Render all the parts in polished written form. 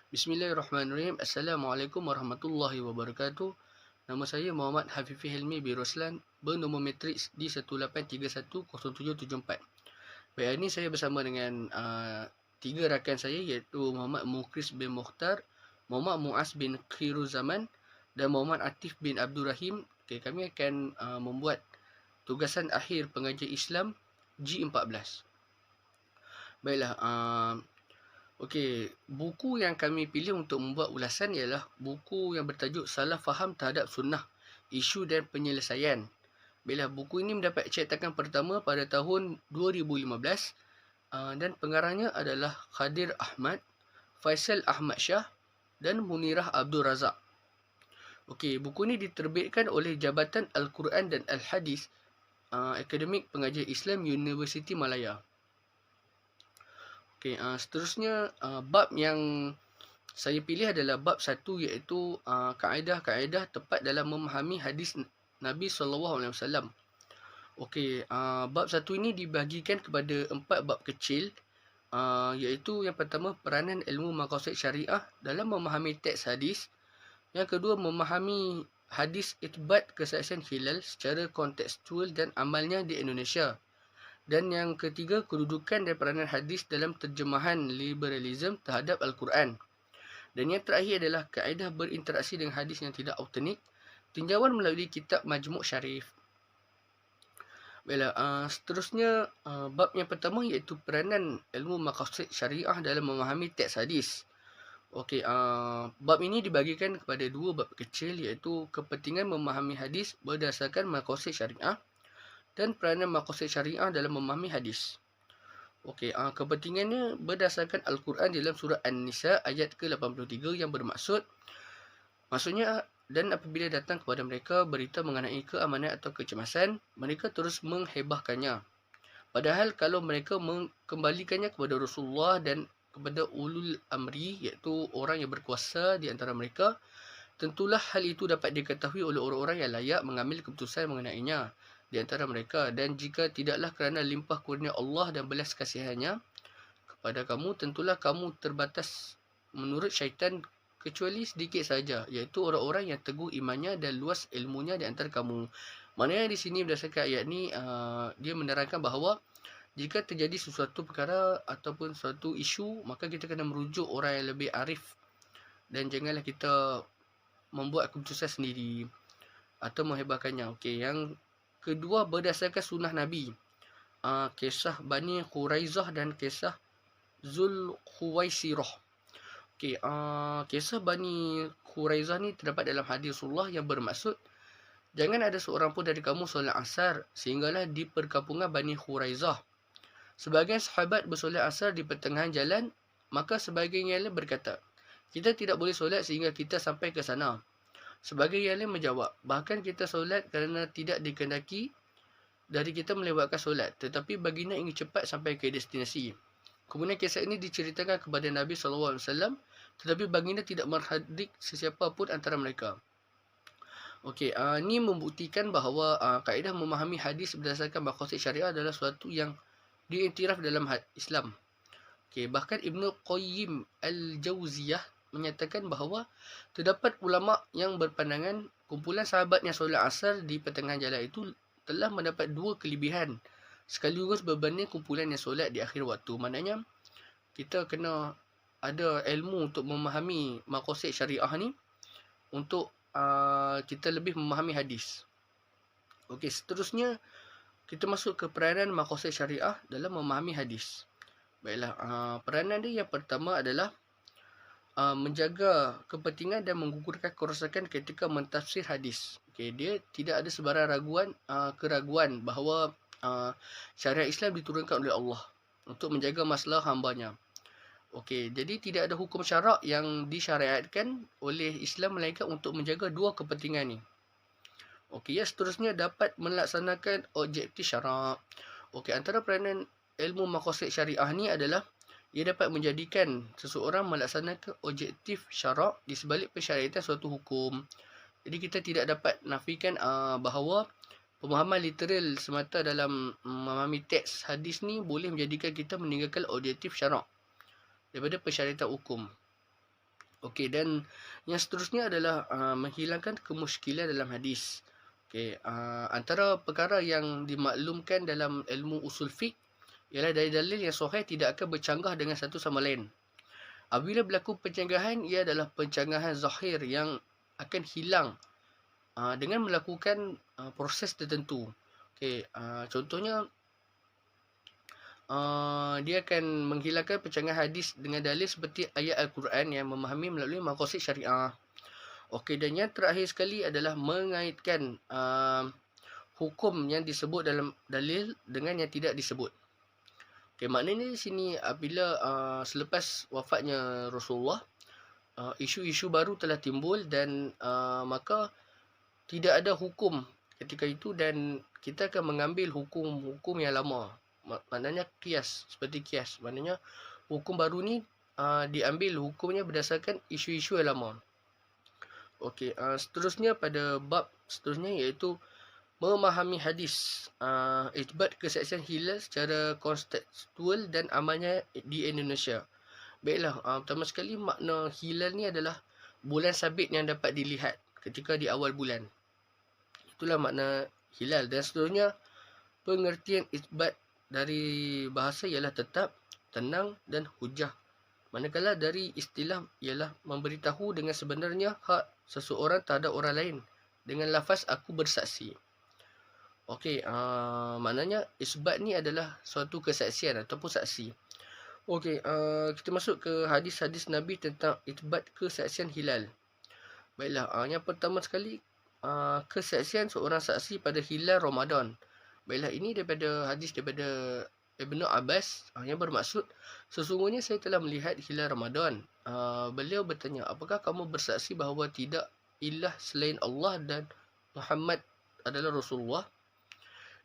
Bismillahirrahmanirrahim. Assalamualaikum warahmatullahi wabarakatuh. Nama saya Muhammad Hafifi Hilmi bin Roslan, bernombor metrik di 18310774. Baik, hari ini saya bersama dengan tiga rakan saya, iaitu Muhammad Mukris bin Mukhtar, Muhammad Muaz bin Khiruzaman dan Muhammad Atif bin Abdul Rahim. Okay, kami akan membuat tugasan akhir pengajian Islam G14. Baiklah, okey, buku yang kami pilih untuk membuat ulasan ialah buku yang bertajuk Salah Faham Terhadap Sunnah, Isu dan Penyelesaian. Baiklah, buku ini mendapat cetakan pertama pada tahun 2015 dan pengarangnya adalah Khadir Ahmad, Faisal Ahmad Shah dan Munirah Abdul Razak. Okey, buku ini diterbitkan oleh Jabatan Al-Quran dan Al-Hadis, Akademik Pengajian Islam Universiti Malaya. Okey, seterusnya bab yang saya pilih adalah bab 1, iaitu kaedah-kaedah tepat dalam memahami hadis Nabi SAW. Okey, bab 1 ini dibahagikan kepada 4 bab kecil, iaitu yang pertama peranan ilmu maqasid syariah dalam memahami teks hadis. Yang kedua, memahami hadis ithbat kesaksian hilal secara kontekstual dan amalnya di Indonesia. Dan yang ketiga, kedudukan dan peranan hadis dalam terjemahan liberalism terhadap Al-Quran. Dan yang terakhir adalah kaedah berinteraksi dengan hadis yang tidak autentik, tinjauan melalui kitab Majmuk Syarif. Baiklah, seterusnya bab yang pertama iaitu peranan ilmu maqasid syariah dalam memahami teks hadis. Okey, bab ini dibagikan kepada 2 bab kecil, iaitu kepentingan memahami hadis berdasarkan maqasid syariah dan peranan maqasid syariah dalam memahami hadis. Okey, kepentingannya berdasarkan Al-Quran dalam surah An-Nisa ayat ke-83 yang bermaksud, maksudnya, dan apabila datang kepada mereka berita mengenai keamanan atau kecemasan, mereka terus menghebahkannya. Padahal kalau mereka mengembalikannya kepada Rasulullah dan kepada ulul amri, iaitu orang yang berkuasa di antara mereka, tentulah hal itu dapat diketahui oleh orang-orang yang layak mengambil keputusan mengenainya di antara mereka. Dan jika tidaklah kerana limpah kurnia Allah dan belas kasihannya kepada kamu, tentulah kamu terbatas menurut syaitan kecuali sedikit saja, iaitu orang-orang yang teguh imannya dan luas ilmunya di antara kamu. Maknanya di sini berdasarkan ayat ni, dia menerangkan bahawa jika terjadi sesuatu perkara ataupun suatu isu, maka kita kena merujuk orang yang lebih arif dan janganlah kita membuat keputusan sendiri atau menghebahkannya. Okey, yang kedua berdasarkan sunnah Nabi. Kisah Bani Quraizah dan kisah Zul Khuwaisirah. Okey, kisah Bani Quraizah ni terdapat dalam hadis Rasulullah yang bermaksud, jangan ada seorang pun dari kamu solat asar sehinggalah di perkampungan Bani Quraizah. Sebagian sahabat bersolat asar di pertengahan jalan, maka sebagian yang lain berkata, kita tidak boleh solat sehingga kita sampai ke sana. Sebagai yang lain menjawab, bahkan kita solat kerana tidak dikehendaki dari kita melewatkan solat, tetapi baginda ingin cepat sampai ke destinasi. Kemudian kisah ini diceritakan kepada Nabi SAW, tetapi baginda tidak menghadik sesiapa pun antara mereka. Okey, ini membuktikan bahawa kaedah memahami hadis berdasarkan maqasid syariah adalah sesuatu yang diiktiraf dalam Islam. Okey, bahkan Ibnu Qayyim Al-Jauziyah menyatakan bahawa terdapat ulama yang berpandangan kumpulan sahabat yang solat asar di pertengahan jalan itu telah mendapat 2 kelebihan sekaligus berbanding kumpulan yang solat di akhir waktu. Maknanya kita kena ada ilmu untuk memahami maqasid syariah ni untuk kita lebih memahami hadis. Okey, seterusnya kita masuk ke peranan maqasid syariah dalam memahami hadis. Baiklah, peranan dia yang pertama adalah menjaga kepentingan dan menggugurkan kerosakan ketika mentafsir hadis. Okey, dia tidak ada sebarang keraguan bahawa syariat Islam diturunkan oleh Allah untuk menjaga masalah hambanya. Okey, jadi tidak ada hukum syarak yang disyariatkan oleh Islam melainkan untuk menjaga 2 kepentingan ni. Okey, seterusnya dapat melaksanakan objektif syarak. Okey, antara peranan ilmu maqasid syariah ni adalah ia dapat menjadikan seseorang melaksanakan objektif syarak di sebalik pensyariatan suatu hukum. Jadi kita tidak dapat nafikan bahawa pemahaman literal semata dalam memahami teks hadis ni boleh menjadikan kita meninggalkan objektif syarak daripada pensyariatan hukum. Okey, dan yang seterusnya adalah menghilangkan kemusykilan dalam hadis. Okey, antara perkara yang dimaklumkan dalam ilmu usul fiqh ialah dalil-dalil yang sahih tidak akan bercanggah dengan satu sama lain. Apabila berlaku pencanggahan, ia adalah pencanggahan zahir yang akan hilang dengan melakukan proses tertentu. Okey, contohnya dia akan menghilangkan pencanggahan hadis dengan dalil seperti ayat Al-Quran yang memahami melalui maqasid syariah. Okey, dan yang terakhir sekali adalah mengaitkan hukum yang disebut dalam dalil dengan yang tidak disebut. Okey, maknanya di sini apabila selepas wafatnya Rasulullah, isu-isu baru telah timbul dan maka tidak ada hukum ketika itu dan kita akan mengambil hukum-hukum yang lama. Maknanya kias, seperti kias. Maknanya hukum baru ni diambil hukumnya berdasarkan isu-isu yang lama. Okey, seterusnya pada bab seterusnya iaitu memahami hadis, ithbat kesaksian hilal secara kontekstual dan amalnya di Indonesia. Baiklah, pertama sekali makna hilal ni adalah bulan sabit yang dapat dilihat ketika di awal bulan. Itulah makna hilal. Dan seterusnya pengertian ithbat dari bahasa ialah tetap, tenang dan hujah. Manakala dari istilah ialah memberitahu dengan sebenarnya hak seseorang terhadap orang lain dengan lafaz aku bersaksi. Okey, maknanya isbat ni adalah suatu kesaksian ataupun saksi. Okey, kita masuk ke hadis-hadis Nabi tentang ithbat kesaksian hilal. Baiklah, yang pertama sekali kesaksian seorang saksi pada hilal Ramadan. Baiklah, ini daripada hadis daripada Ibnu Abbas yang bermaksud sesungguhnya saya telah melihat hilal Ramadan. Beliau bertanya, apakah kamu bersaksi bahawa tidak ilah selain Allah dan Muhammad adalah Rasulullah?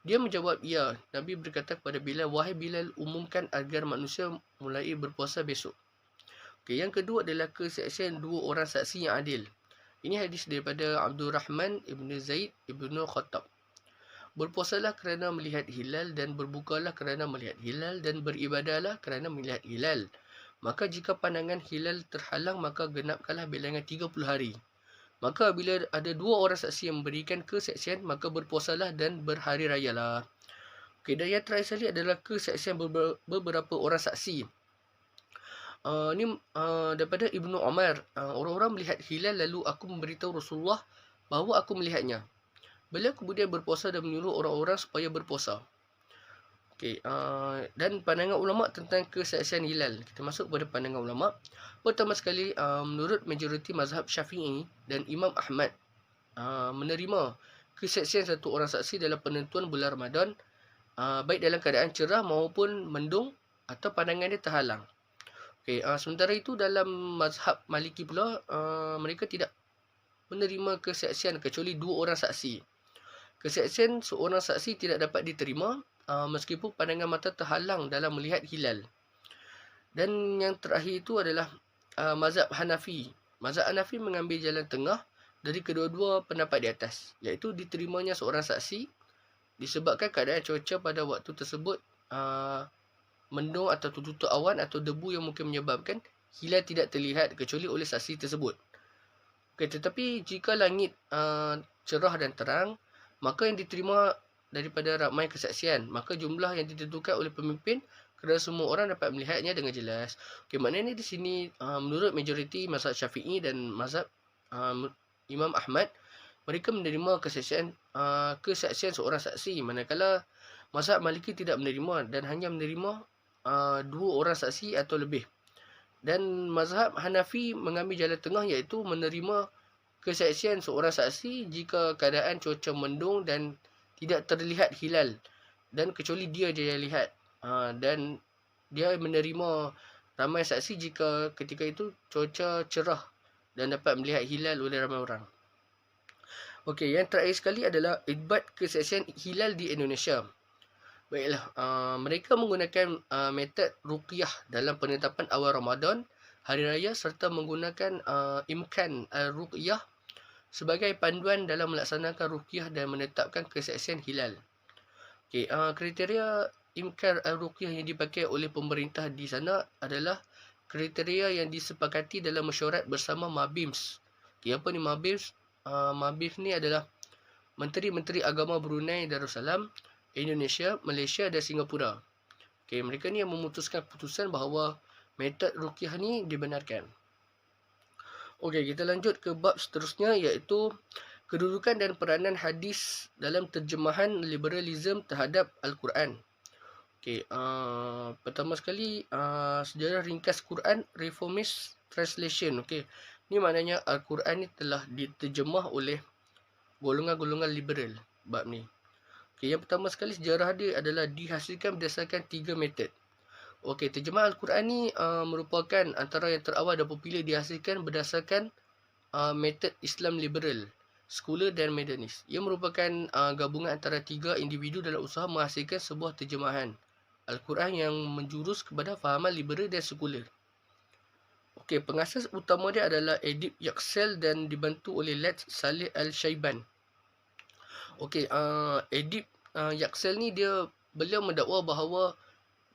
Dia menjawab, ya. Nabi berkata kepada Bilal, wahai Bilal, umumkan agar manusia mulai berpuasa besok. Okay, yang kedua adalah kesaksian dua orang saksi yang adil. Ini hadis daripada Abdul Rahman Ibn Zaid Ibn Khattab. Berpuasalah kerana melihat hilal dan berbukalah kerana melihat hilal dan beribadahlah kerana melihat hilal. Maka jika pandangan hilal terhalang, maka genapkanlah bilangan 30 hari. Maka bila ada dua orang saksi yang memberikan kesaksian, maka berpuasalah dan berhari rayalah. Okey, dan yang terakhir sekali adalah kesaksian beberapa orang saksi. Ni daripada Ibnu Umar. Orang-orang melihat hilal lalu aku memberitahu Rasulullah bahawa aku melihatnya. Beliau kemudian berpuasa dan menyuruh orang-orang supaya berpuasa. Okey, dan pandangan ulama tentang kesaksian hilal. Kita masuk pada pandangan ulama. Pertama sekali, menurut majoriti mazhab Syafi'i dan Imam Ahmad, menerima kesaksian satu orang saksi dalam penentuan bulan Ramadan, baik dalam keadaan cerah maupun mendung atau pandangan dia terhalang. Okey, sementara itu dalam mazhab Maliki pula, mereka tidak menerima kesaksian kecuali dua orang saksi. Kesaksian seorang saksi tidak dapat diterima meskipun pandangan mata terhalang dalam melihat hilal. Dan yang terakhir itu adalah mazhab Hanafi. Mazhab Hanafi mengambil jalan tengah dari kedua-dua pendapat di atas, iaitu diterimanya seorang saksi disebabkan keadaan cuaca pada waktu tersebut mendung atau tertutup awan atau debu yang mungkin menyebabkan hilal tidak terlihat kecuali oleh saksi tersebut. Okay, tetapi jika langit cerah dan terang, maka yang diterima daripada ramai kesaksian, maka jumlah yang ditentukan oleh pemimpin kerana semua orang dapat melihatnya dengan jelas. Okey, maknanya di sini menurut majoriti mazhab Syafi'i dan mazhab Imam Ahmad, mereka menerima kesaksian seorang saksi, manakala mazhab Maliki tidak menerima dan hanya menerima dua orang saksi atau lebih. Dan mazhab Hanafi mengambil jalan tengah iaitu menerima kesaksian seorang saksi jika keadaan cuaca mendung dan tidak terlihat hilal, dan kecuali dia je yang lihat, dan dia menerima ramai saksi jika ketika itu cuaca cerah dan dapat melihat hilal oleh ramai orang. Okey, yang terakhir sekali adalah ithbat kesaksian hilal di Indonesia. Baiklah, mereka menggunakan metod ruqyah dalam penetapan awal Ramadan, hari raya serta menggunakan imkan ruqyah sebagai panduan dalam melaksanakan ruqyah dan menetapkan kesaksian hilal. Okey, kriteria imkan ruqyah yang dipakai oleh pemerintah di sana adalah kriteria yang disepakati dalam mesyuarat bersama MABIMS. Okay, apa ni MABIMS? MABIMS ni adalah Menteri-Menteri Agama Brunei Darussalam, Indonesia, Malaysia dan Singapura. Okay, mereka ni yang memutuskan keputusan bahawa metod ruqyah ni dibenarkan. Okey, kita lanjut ke bab seterusnya iaitu kedudukan dan peranan hadis dalam terjemahan liberalism terhadap Al-Quran. Okey, pertama sekali sejarah ringkas Quran Reformist Translation. Okey, ni maknanya Al-Quran ni telah diterjemah oleh golongan-golongan liberal bab ni. Okey, yang pertama sekali sejarah dia adalah dihasilkan berdasarkan 3 metod. Okey, terjemahan Al-Quran ni merupakan antara yang terawal dan popular dihasilkan berdasarkan metod Islam liberal, sekular dan modernis. Ia merupakan gabungan antara 3 individu dalam usaha menghasilkan sebuah terjemahan Al-Quran yang menjurus kepada fahaman liberal dan sekular. Okey, pengasas utama dia adalah Edip Yaksel dan dibantu oleh Lex Saleh Al-Shaiban. Okey, Edip Yaksel ni beliau mendakwa bahawa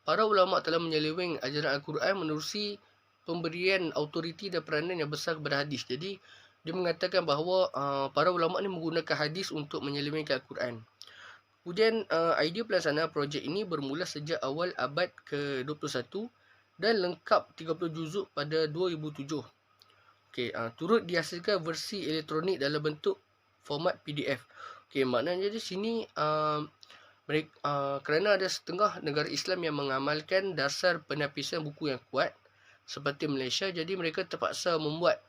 para ulama telah menyeleweng ajaran Al-Quran menerusi pemberian autoriti dan peranan yang besar kepada hadis. Jadi, dia mengatakan bahawa para ulama ni menggunakan hadis untuk menyelewengkan Al-Quran. Kemudian, idea pelaksanaan projek ini bermula sejak awal abad ke-21 dan lengkap 30 juzuk pada 2007. Okey, turut dihasilkan versi elektronik dalam bentuk format PDF. Okey, maknanya di sini kerana ada setengah negara Islam yang mengamalkan dasar penapisan buku yang kuat seperti Malaysia, jadi mereka terpaksa membuat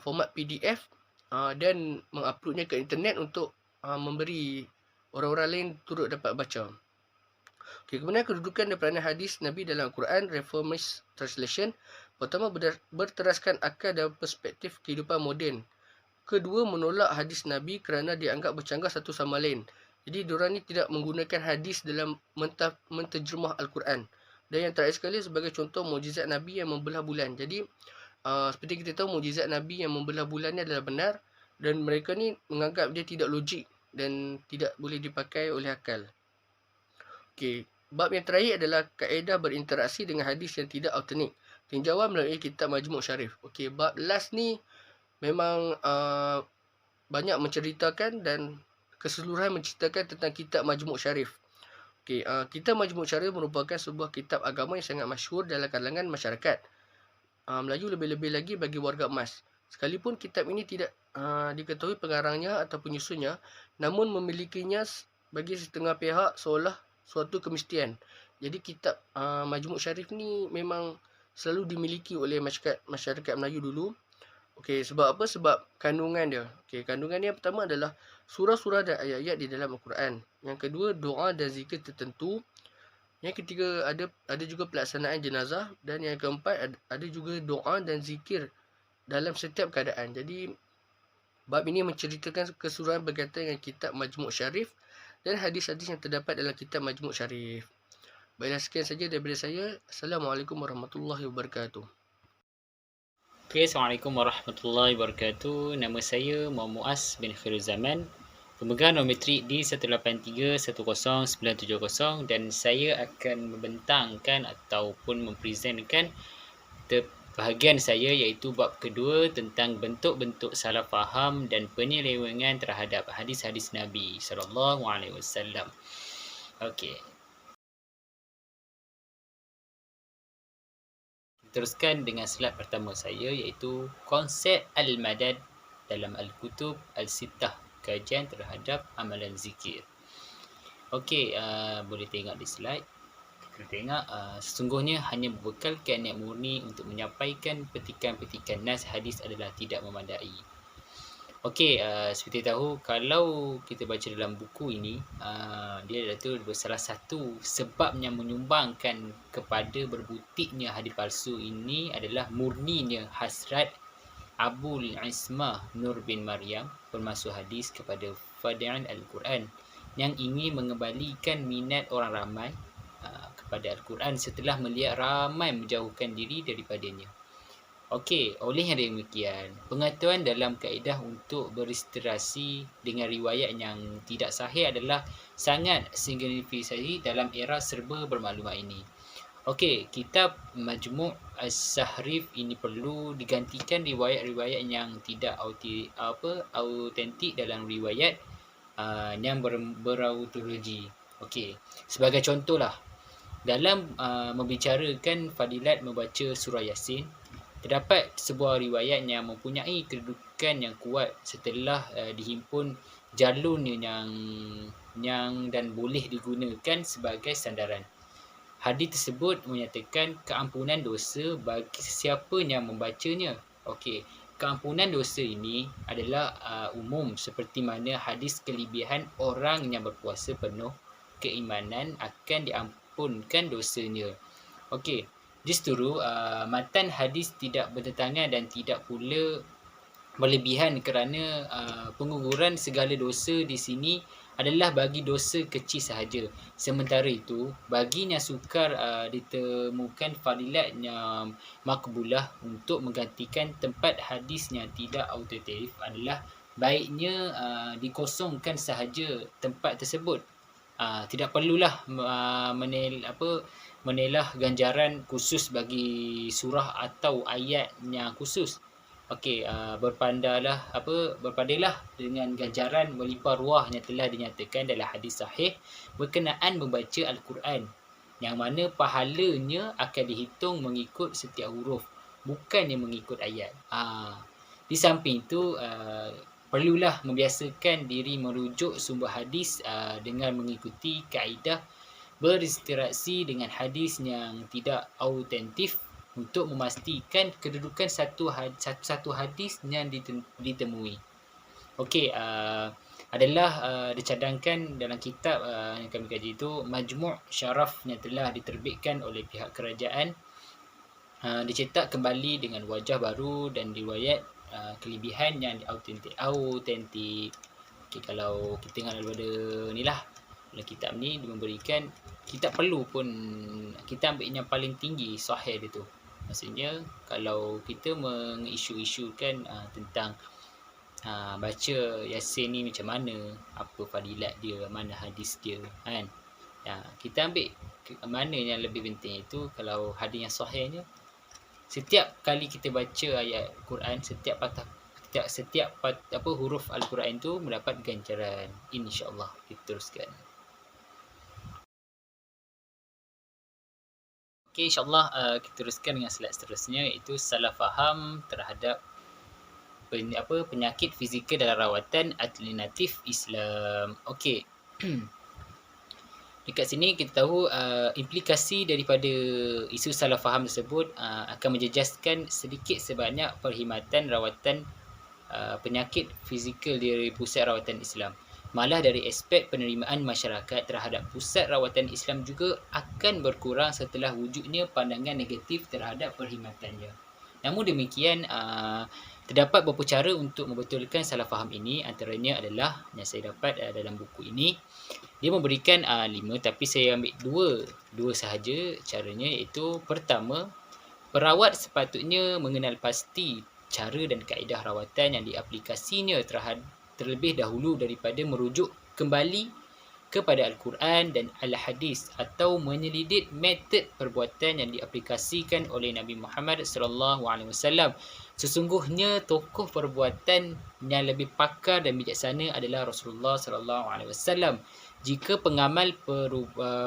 format PDF dan menguploadnya ke internet untuk memberi orang-orang lain turut dapat baca. Okay, kemudian kedudukan dan peranan hadis Nabi dalam Al-Quran Reformist Translation. Pertama, berteraskan akal dan perspektif kehidupan moden. Kedua, menolak hadis Nabi kerana dianggap bercanggah satu sama lain. Jadi, diorang ni tidak menggunakan hadis dalam menterjemah Al-Quran. Dan yang terakhir sekali, sebagai contoh mukjizat Nabi yang membelah bulan. Jadi, seperti kita tahu, mukjizat Nabi yang membelah bulan ni adalah benar. Dan mereka ni menganggap dia tidak logik dan tidak boleh dipakai oleh akal. Okey, bab yang terakhir adalah kaedah berinteraksi dengan hadis yang tidak autentik. Tinjauan melalui kitab Majmu' Syarif. Okey, bab last ni memang banyak menceritakan dan keseluruhan menceritakan tentang kitab Majmu' Syarif. Okey, kitab Majmu' Syarif merupakan sebuah kitab agama yang sangat masyhur dalam kalangan masyarakat Melayu, lebih-lebih lagi bagi warga emas. Sekalipun kitab ini tidak diketahui pengarangnya atau penyusunnya, namun memilikinya bagi setengah pihak seolah suatu kemestian. Jadi kitab Majmu' Syarif ni memang selalu dimiliki oleh masyarakat Melayu dulu. Okey, sebab apa? Sebab kandungan dia. Okey, kandungan dia yang pertama adalah surah-surah dan ayat-ayat di dalam Al-Quran. Yang kedua, doa dan zikir tertentu. Yang ketiga, ada juga pelaksanaan jenazah. Dan yang keempat, ada juga doa dan zikir dalam setiap keadaan. Jadi, bab ini menceritakan keseluruhan berkaitan dengan kitab Majmu' Syarif dan hadis-hadis yang terdapat dalam kitab Majmu' Syarif. Baiklah, sekian saja daripada saya. Assalamualaikum warahmatullahi wabarakatuh. Okay, Assalamualaikum warahmatullahi wabarakatuh. Nama saya Muhammad Muaz bin Khairul Zaman, pemegang nombor metrik D183100970, dan saya akan membentangkan ataupun mempresentkan bahagian saya iaitu bab kedua tentang bentuk-bentuk salah faham dan penyelewengan terhadap hadis-hadis Nabi SAW. Okey. Teruskan dengan slide pertama saya iaitu konsep al-madad dalam al-kutub al-sittah, kajian terhadap amalan zikir. Okey, boleh tengok di slide. Kita tengok sesungguhnya hanya berbekalkan niat murni untuk menyampaikan petikan-petikan nas hadis adalah tidak memadai. Okey, seperti tahu, kalau kita baca dalam buku ini, dia itu salah satu sebab yang menyumbangkan kepada berbutiknya hadis palsu ini adalah murninya hasrat Abul Ismah Nur bin Maryam, pemasuk hadis kepada Fadhi'an Al-Quran, yang ingin mengembalikan minat orang ramai kepada Al-Quran setelah melihat ramai menjauhkan diri daripadanya. Okey, oleh yang demikian, pengetahuan dalam kaedah untuk beristirasi dengan riwayat yang tidak sahih adalah sangat signifikan dalam era serba bermaklumat ini. Okey, kitab Majmu' As-Sahrif ini perlu digantikan riwayat-riwayat yang tidak autentik dalam riwayat yang berautologi. Okey, sebagai contohlah, dalam membicarakan fadilat membaca surah Yasin, terdapat sebuah riwayat yang mempunyai kedudukan yang kuat setelah dihimpun jalurnya yang dan boleh digunakan sebagai sandaran. Hadis tersebut menyatakan keampunan dosa bagi sesiapa yang membacanya. Okey, keampunan dosa ini adalah umum seperti mana hadis kelebihan orang yang berpuasa penuh keimanan akan diampunkan dosanya. Okey, justru matan hadis tidak bertentangan dan tidak pula berlebihan kerana pengguguran segala dosa di sini adalah bagi dosa kecil sahaja. Sementara itu, baginya sukar ditemukan fadilat yang makbulah untuk menggantikan tempat hadis yang tidak autentik adalah baiknya dikosongkan sahaja tempat tersebut. Tidak perlulah menelah ganjaran khusus bagi surah atau ayat yang khusus. Okey, berpandailah dengan ganjaran melimpah ruah yang telah dinyatakan dalam hadis sahih berkenaan membaca Al-Quran, yang mana pahalanya akan dihitung mengikut setiap huruf, bukannya mengikut ayat. Di samping itu, perlulah membiasakan diri merujuk sumber hadis dengan mengikuti kaedah berinteraksi dengan hadis yang tidak autentik untuk memastikan kedudukan satu hadis yang ditemui. Okey, adalah dicadangkan dalam kitab yang kami kaji itu Majmu' Syaraf yang telah diterbitkan oleh pihak kerajaan, dicetak kembali dengan wajah baru dan riwayat kelebihan yang autentik. Okey, kalau kita tengok daripada ni lah, dalam kitab ni dia memberikan, kita perlu pun kita ambil yang paling tinggi sahih dia tu. Maksudnya kalau kita mengisu-isukan tentang baca Yasin ni macam mana, apa fadilat dia, mana hadis dia, kan. Kita ambil mana yang lebih penting itu. Kalau hadis yang sahihnya, setiap kali kita baca ayat Quran, setiap huruf Al-Quran tu mendapat ganjaran, insya-Allah. Kita teruskan. Okey, insya-Allah kita teruskan dengan slide seterusnya, iaitu salah faham terhadap penyakit fizikal dalam rawatan alternatif Islam. Okey. Dekat sini kita tahu implikasi daripada isu salah faham tersebut akan menjejaskan sedikit sebanyak perkhidmatan rawatan penyakit fizikal dari pusat rawatan Islam. Malah dari aspek penerimaan masyarakat terhadap pusat rawatan Islam juga akan berkurang setelah wujudnya pandangan negatif terhadap perkhidmatannya. Namun demikian, terdapat beberapa cara untuk membetulkan salah faham ini. Antaranya adalah yang saya dapat dalam buku ini. Dia memberikan 5, tapi saya ambil dua sahaja caranya, iaitu pertama, perawat sepatutnya mengenal pasti cara dan kaedah rawatan yang diaplikasinya terlebih dahulu daripada merujuk kembali kepada Al-Quran dan Al-Hadis atau menyelidik metod perbuatan yang diaplikasikan oleh Nabi Muhammad SAW. Sesungguhnya tokoh perbuatan yang lebih pakar dan bijaksana adalah Rasulullah SAW. Jika pengamal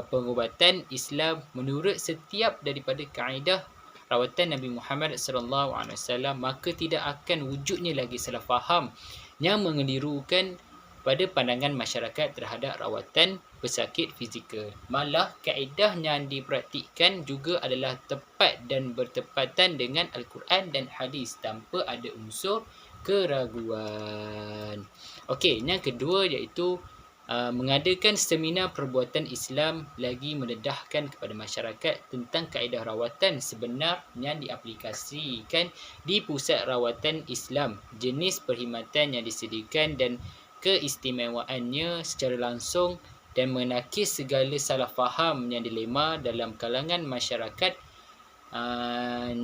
pengubatan Islam menurut setiap daripada kaedah rawatan Nabi Muhammad SAW, maka tidak akan wujudnya lagi salah faham yang mengelirukan pada pandangan masyarakat terhadap rawatan pesakit fizikal. Malah kaedah yang dipraktikkan juga adalah tepat dan bertepatan dengan Al-Quran dan hadis tanpa ada unsur keraguan. Okey, yang kedua iaitu mengadakan seminar perbuatan Islam lagi mendedahkan kepada masyarakat tentang kaedah rawatan sebenar yang diaplikasikan di pusat rawatan Islam, jenis perkhidmatan yang disediakan dan keistimewaannya secara langsung, dan menakis segala salah faham yang dilema dalam kalangan masyarakat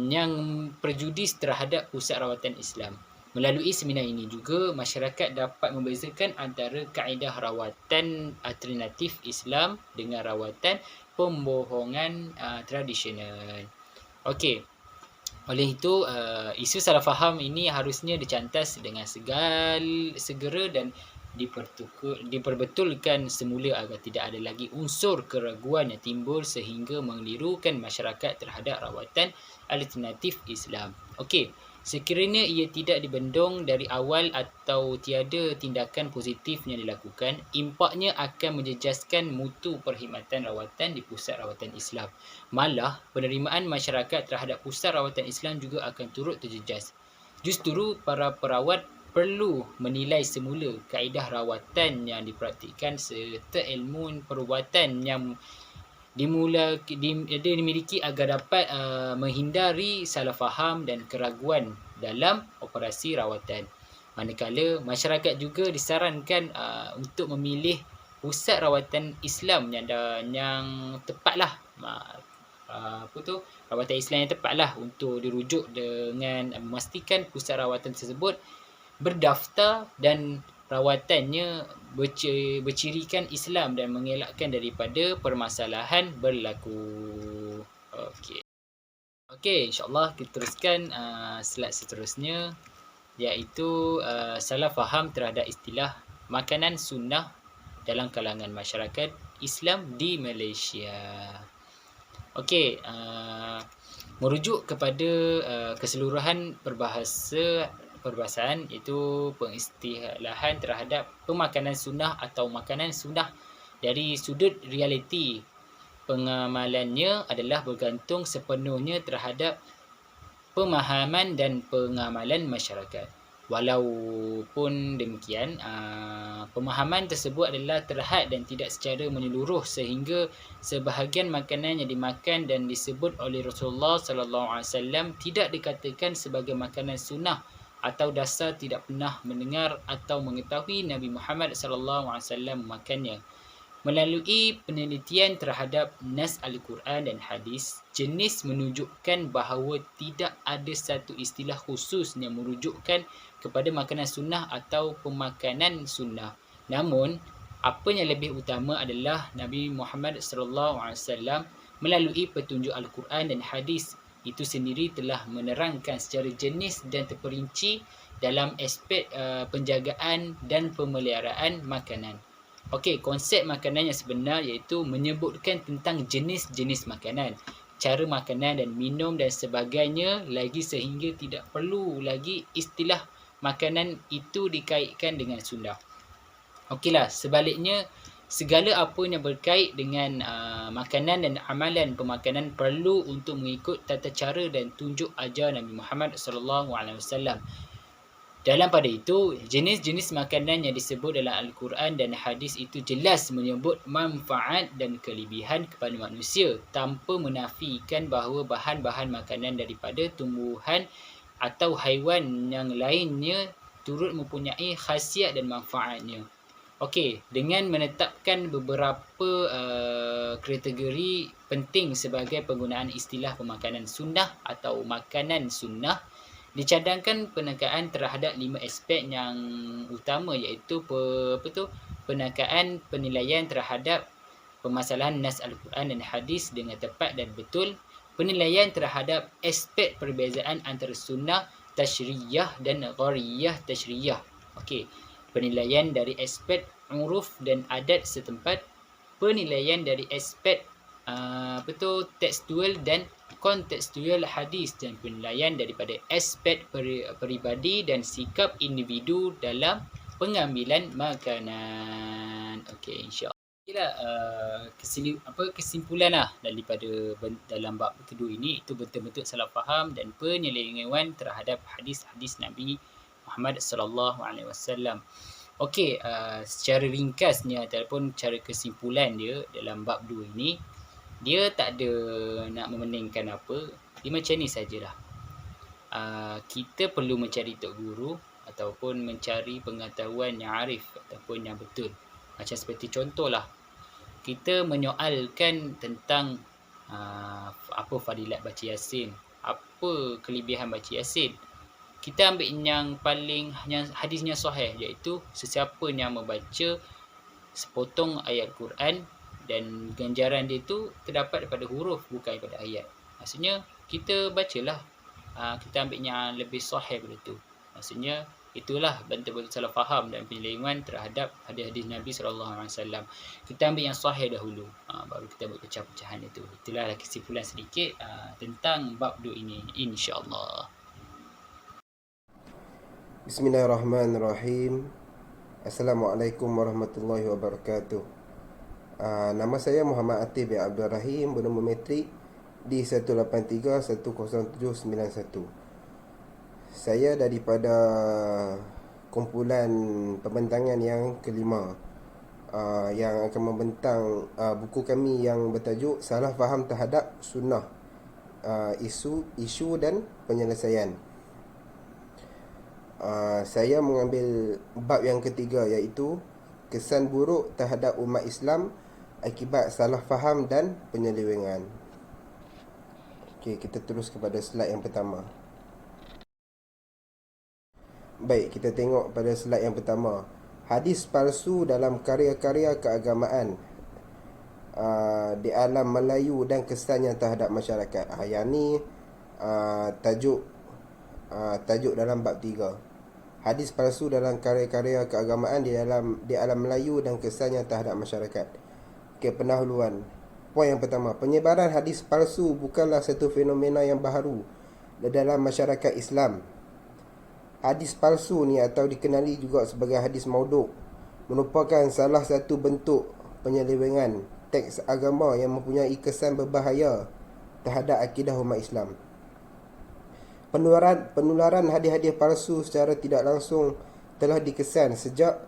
yang prejudis terhadap pusat rawatan Islam. Melalui seminar ini juga, masyarakat dapat membezakan antara kaedah rawatan alternatif Islam dengan rawatan pembohongan tradisional. Okey, oleh itu, isu salah faham ini harusnya dicantas dengan segera dan diperbetulkan semula agar tidak ada lagi unsur keraguan yang timbul sehingga mengelirukan masyarakat terhadap rawatan alternatif Islam. Okey, sekiranya ia tidak dibendung dari awal atau tiada tindakan positif yang dilakukan, impaknya akan menjejaskan mutu perkhidmatan rawatan di pusat rawatan Islam. Malah, penerimaan masyarakat terhadap pusat rawatan Islam juga akan turut terjejas. Justru para perawat perlu menilai semula kaedah rawatan yang dipraktikkan serta ilmu perubatan yang dimiliki agar dapat menghindari salah faham dan keraguan dalam operasi rawatan. Manakala masyarakat juga disarankan untuk memilih pusat rawatan Islam yang tepatlah, rawatan Islam yang tepatlah untuk dirujuk dengan memastikan pusat rawatan tersebut berdaftar dan rawatannya bercirikan Islam dan mengelakkan daripada permasalahan berlaku. Okey. Okey, insya-Allah kita teruskan slide seterusnya, iaitu salah faham terhadap istilah makanan sunnah dalam kalangan masyarakat Islam di Malaysia. Okey, merujuk kepada keseluruhan perbahasan, iaitu pengistilahan terhadap pemakanan sunnah atau makanan sunnah dari sudut realiti. Pengamalannya adalah bergantung sepenuhnya terhadap pemahaman dan pengamalan masyarakat. Walaupun demikian, pemahaman tersebut adalah terhad dan tidak secara menyeluruh sehingga sebahagian makanan yang dimakan dan disebut oleh Rasulullah SAW tidak dikatakan sebagai makanan sunnah atau dasar tidak pernah mendengar atau mengetahui Nabi Muhammad SAW memakannya. Melalui penelitian terhadap nas Al-Quran dan hadis, jenis menunjukkan bahawa tidak ada satu istilah khusus yang merujukkan kepada makanan sunnah atau pemakanan sunnah. Namun, apa yang lebih utama adalah Nabi Muhammad SAW melalui petunjuk Al-Quran dan hadis itu sendiri telah menerangkan secara jenis dan terperinci dalam aspek penjagaan dan pemeliharaan makanan. Okey, konsep makanan yang sebenar iaitu menyebutkan tentang jenis-jenis makanan, cara makanan dan minum dan sebagainya lagi sehingga tidak perlu lagi istilah makanan itu dikaitkan dengan sunnah. Okeylah, sebaliknya segala apa yang berkait dengan makanan dan amalan pemakanan perlu untuk mengikut tata cara dan tunjuk ajar Nabi Muhammad SAW. Dalam pada itu, jenis-jenis makanan yang disebut dalam Al-Quran dan hadis itu jelas menyebut manfaat dan kelebihan kepada manusia tanpa menafikan bahawa bahan-bahan makanan daripada tumbuhan atau haiwan yang lainnya turut mempunyai khasiat dan manfaatnya. Okey, dengan menetapkan beberapa kategori penting sebagai penggunaan istilah pemakanan sunnah atau makanan sunnah, dicadangkan penekangan terhadap 5 aspek yang utama iaitu penekangan penilaian terhadap permasalahan nas Al-Quran dan hadis dengan tepat dan betul, penilaian terhadap aspek perbezaan antara sunnah tasyriyah dan ghariyah tasyriyah. Okey, penilaian dari aspek uruf dan adat setempat, penilaian dari aspek tekstual dan kontekstual hadis, dan penilaian daripada aspek peribadi dan sikap individu dalam pengambilan makanan. Okey, insya-Allah. Kesimpulan daripada dalam bab kedua ini itu betul-betul salah faham dan penyelewengan terhadap hadis-hadis Nabi Muhammad sallallahu alaihi wasallam. Okey, secara ringkasnya ataupun cara kesimpulan dia dalam bab 2 ini, dia tak ada nak memeningkan apa. Dia macam ni sajalah. Kita perlu mencari tok guru ataupun mencari pengetahuan yang arif ataupun yang betul. Macam seperti contohlah, kita menyoalkan tentang apa fadilat baca Yasin, apa kelebihan baca Yasin. kita ambil yang paling yang hadisnya sahih, iaitu sesiapa yang membaca sepotong ayat Quran dan ganjaran dia tu terdapat daripada huruf bukan daripada ayat. Maksudnya kita bacalah, kita ambil yang lebih sahih daripada tu. Maksudnya itulah bentuk-bentuk salah faham dan penyelewengan terhadap hadis-hadis Nabi SAW. Kita ambil yang sahih dahulu, baru kita buat pecah-pecahan itu. Itulah kesimpulan sedikit tentang bab 2 ini, insya-Allah. Bismillahirrahmanirrahim. Assalamualaikum warahmatullahi wabarakatuh. Nama saya Muhammad Atif bin Abdul Rahim, bernombor metrik di 183-10791. Saya daripada kumpulan pembentangan yang kelima, yang akan membentang buku kami yang bertajuk Salah Faham Terhadap Sunnah, isu dan penyelesaian. Saya mengambil bab yang ketiga, iaitu kesan buruk terhadap umat Islam akibat salah faham dan penyelewengan. Okey, kita terus kepada slide yang pertama. Baik, kita tengok pada slide yang pertama. Hadis palsu dalam karya-karya keagamaan di alam Melayu dan kesannya terhadap masyarakat. Yang ni tajuk dalam bab 3. Hadis palsu dalam karya-karya keagamaan di alam Melayu dan kesannya terhadap masyarakat. Okey, pendahuluan. Poin yang pertama, penyebaran hadis palsu bukanlah satu fenomena yang baharu dalam masyarakat Islam. Hadis palsu ni, atau dikenali juga sebagai hadis maudhu', merupakan salah satu bentuk penyelewengan teks agama yang mempunyai kesan berbahaya terhadap akidah umat Islam. Penularan hadis-hadis palsu secara tidak langsung telah dikesan sejak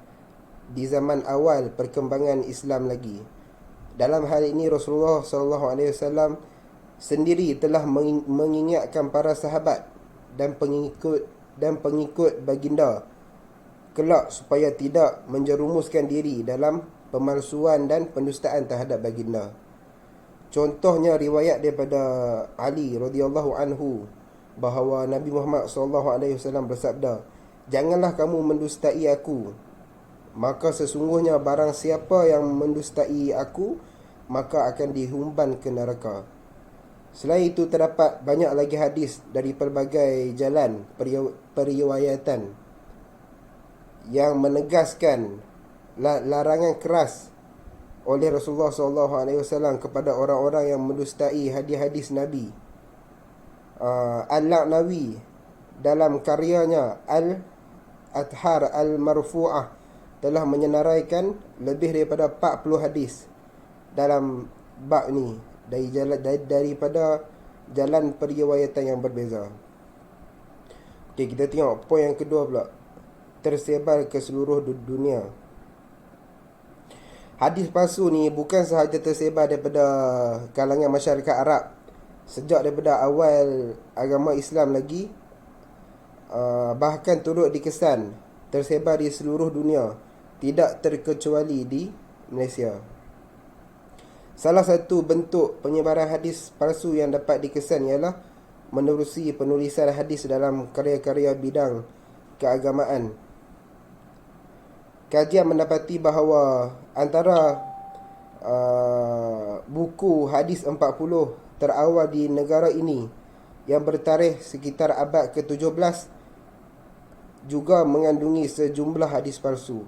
di zaman awal perkembangan Islam lagi. Dalam hal ini Rasulullah SAW sendiri telah mengingatkan para sahabat dan pengikut baginda kelak supaya tidak menjerumuskan diri dalam pemalsuan dan pendustaan terhadap baginda. Contohnya riwayat daripada Ali radhiyallahu anhu bahawa Nabi Muhammad SAW bersabda, "Janganlah kamu mendustai aku, maka sesungguhnya barang siapa yang mendustai aku, maka akan dihumban ke neraka." Selain itu, terdapat banyak lagi hadis dari pelbagai jalan periwayatan yang menegaskan larangan keras oleh Rasulullah SAW kepada orang-orang yang mendustai hadis-hadis Nabi. Al-La'nawi dalam karyanya Al-Athhar Al-Marfu'ah telah menyenaraikan lebih daripada 40 hadis dalam bab ni daripada jalan periwayatan yang berbeza. Okey, kita tengok poin yang kedua pula, tersebar ke seluruh dunia. Hadis palsu ni bukan sahaja tersebar daripada kalangan masyarakat Arab sejak daripada awal agama Islam lagi, bahkan turut dikesan tersebar di seluruh dunia, tidak terkecuali di Malaysia. Salah satu bentuk penyebaran hadis palsu yang dapat dikesan ialah menerusi penulisan hadis dalam karya-karya bidang keagamaan. Kajian mendapati bahawa antara buku hadis 40 terawal di negara ini yang bertarikh sekitar abad ke-17 juga mengandungi sejumlah hadis palsu.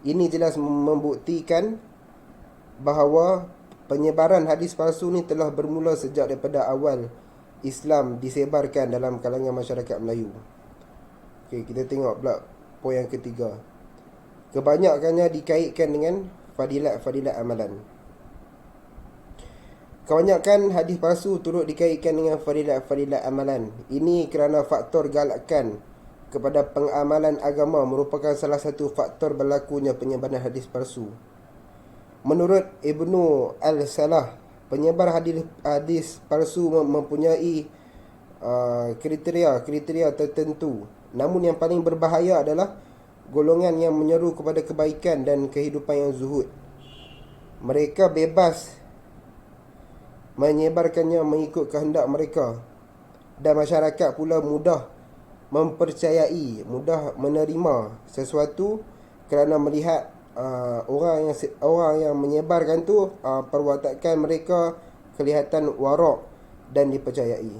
Ini jelas membuktikan bahawa penyebaran hadis palsu ni telah bermula sejak daripada awal Islam disebarkan dalam kalangan masyarakat Melayu. Okey, kita tengok pula poin yang ketiga. Kebanyakannya dikaitkan dengan fadilat-fadilat amalan. Kebanyakan hadis palsu turut dikaitkan dengan fadilat-fadilat amalan. Ini kerana faktor galakkan kepada pengamalan agama merupakan salah satu faktor berlakunya penyebaran hadis palsu. Menurut Ibnu Al-Salah, penyebar hadis palsu mempunyai kriteria tertentu. Namun yang paling berbahaya adalah golongan yang menyeru kepada kebaikan dan kehidupan yang zuhud. Mereka bebas menyebarkannya mengikut kehendak mereka, dan masyarakat pula mudah mempercayai, mudah menerima sesuatu kerana melihat orang yang menyebarkan tu perwatakan mereka kelihatan warak dan dipercayai.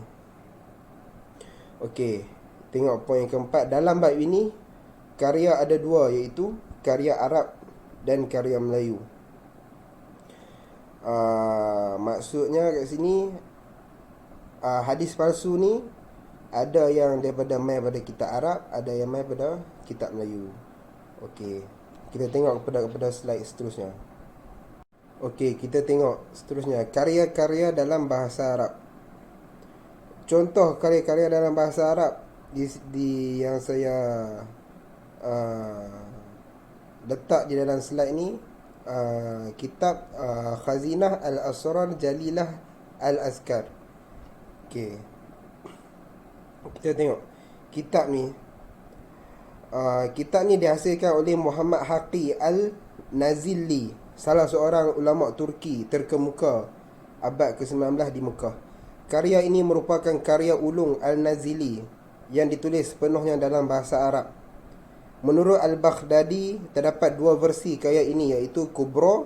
Okey, tengok poin yang keempat. Dalam bab ini karya ada dua, iaitu karya Arab dan karya Melayu. Maksudnya kat sini hadis palsu ni ada yang daripada mai pada kitab Arab, ada yang mai pada kitab Melayu. Okey, kita tengok kepada slide seterusnya. Okey, kita tengok seterusnya karya-karya dalam bahasa Arab. Contoh karya-karya dalam bahasa Arab di yang saya letak di dalam slide ni, kitab Khazinah Al-Asrar Jalilah Al-Azkar. Okey, kita tengok kitab ni. Kitab ni dihasilkan oleh Muhammad Haqi Al-Nazili, salah seorang ulama Turki terkemuka abad ke-19 di Mekah. Karya ini merupakan karya ulung Al-Nazili yang ditulis sepenuhnya dalam bahasa Arab. Menurut Al-Baghdadi, terdapat dua versi karya ini, iaitu Kubra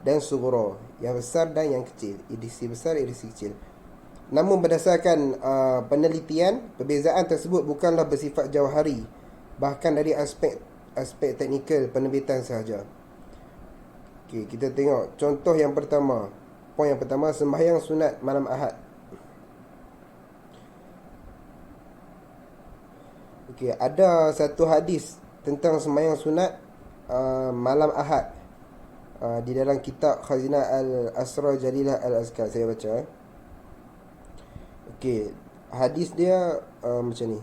dan Sughra, yang besar dan yang kecil, edisi besar, edisi kecil. Namun berdasarkan penelitian, perbezaan tersebut bukanlah bersifat jauhari, bahkan dari aspek teknikal penerbitan sahaja. Okey, kita tengok contoh yang pertama. Poin yang pertama, sembahyang sunat malam Ahad. Okey, ada satu hadis tentang sembahyang sunat malam Ahad di dalam kitab Khazinah Al-Asrar Jalilah Al-Azkar. Saya baca. Okey, hadis dia macam ni.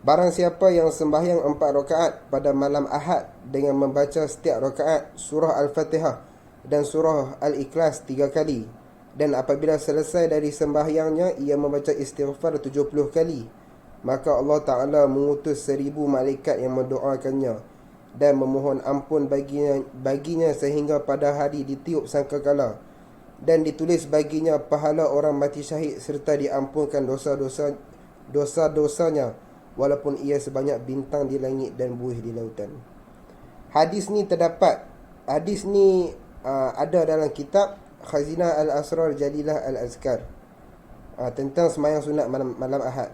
Barang siapa yang sembahyang 4 rakaat pada malam Ahad dengan membaca setiap rakaat surah Al-Fatihah dan surah Al-Ikhlas 3 kali, dan apabila selesai dari sembahyangnya ia membaca istighfar 70 kali, maka Allah Ta'ala mengutus 1000 malaikat yang mendoakannya dan memohon ampun baginya sehingga pada hari ditiup sangkakala, dan ditulis baginya pahala orang mati syahid serta diampunkan dosa-dosanya walaupun ia sebanyak bintang di langit dan buih di lautan. Hadis ni ada dalam kitab Khazinah Al-Asrar Jalilah Al-Azkar tentang sembahyang sunat malam Ahad.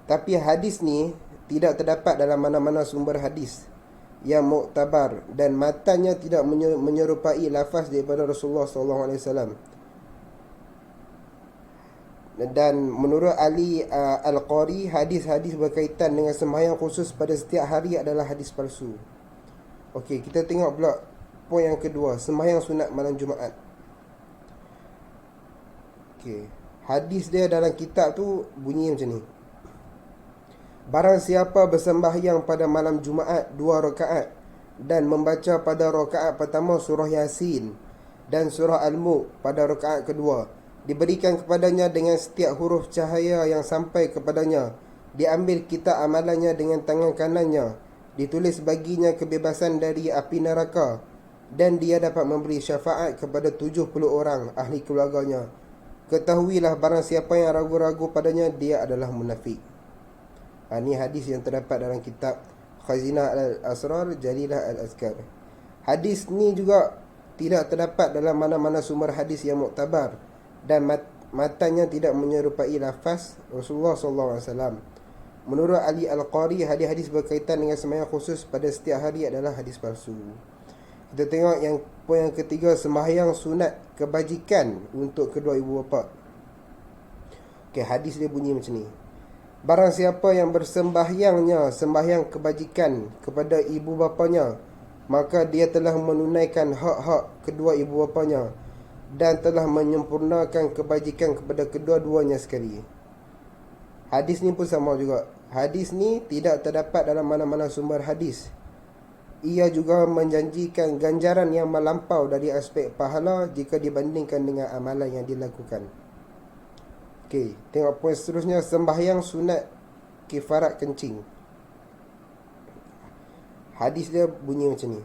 Tapi hadis ni tidak terdapat dalam mana-mana sumber hadis yang muktabar dan matanya tidak menyerupai lafaz daripada Rasulullah SAW. Dan menurut Ali Al-Qari, hadis-hadis berkaitan dengan sembahyang khusus pada setiap hari adalah hadis palsu. Okey, kita tengok pula poin yang kedua, sembahyang sunat malam Jumaat. Okey, hadis dia dalam kitab tu bunyi macam ni. Barang siapa bersembahyang pada malam Jumaat 2 rakaat dan membaca pada rakaat pertama surah Yasin dan surah Al-Mulk pada rakaat kedua, diberikan kepadanya dengan setiap huruf cahaya yang sampai kepadanya, diambil kitab amalannya dengan tangan kanannya, ditulis baginya kebebasan dari api neraka, dan dia dapat memberi syafaat kepada 70 orang ahli keluarganya. Ketahuilah barang siapa yang ragu-ragu padanya, dia adalah munafik. Ini hadis yang terdapat dalam kitab Khazinah Al-Asrar Jalilah Al-Azkar. Hadis ni juga tidak terdapat dalam mana-mana sumber hadis yang muktabar dan matanya tidak menyerupai lafaz Rasulullah SAW. Menurut Ali Al-Qari, hadis-hadis berkaitan dengan sembahyang khusus pada setiap hari adalah hadis palsu. Kita tengok yang poin yang ketiga, sembahyang sunat kebajikan untuk kedua ibu bapa. Okey, hadis dia bunyi macam ni. Barang siapa yang bersembahyangnya sembahyang kebajikan kepada ibu bapanya, maka dia telah menunaikan hak-hak kedua ibu bapanya dan telah menyempurnakan kebajikan kepada kedua-duanya sekali. Hadis ni pun sama juga. Hadis ni tidak terdapat dalam mana-mana sumber hadis. Ia juga menjanjikan ganjaran yang melampau dari aspek pahala jika dibandingkan dengan amalan yang dilakukan. Okey, tengok poin seterusnya, sembahyang sunat kifarat kencing. Hadis dia bunyi macam ni.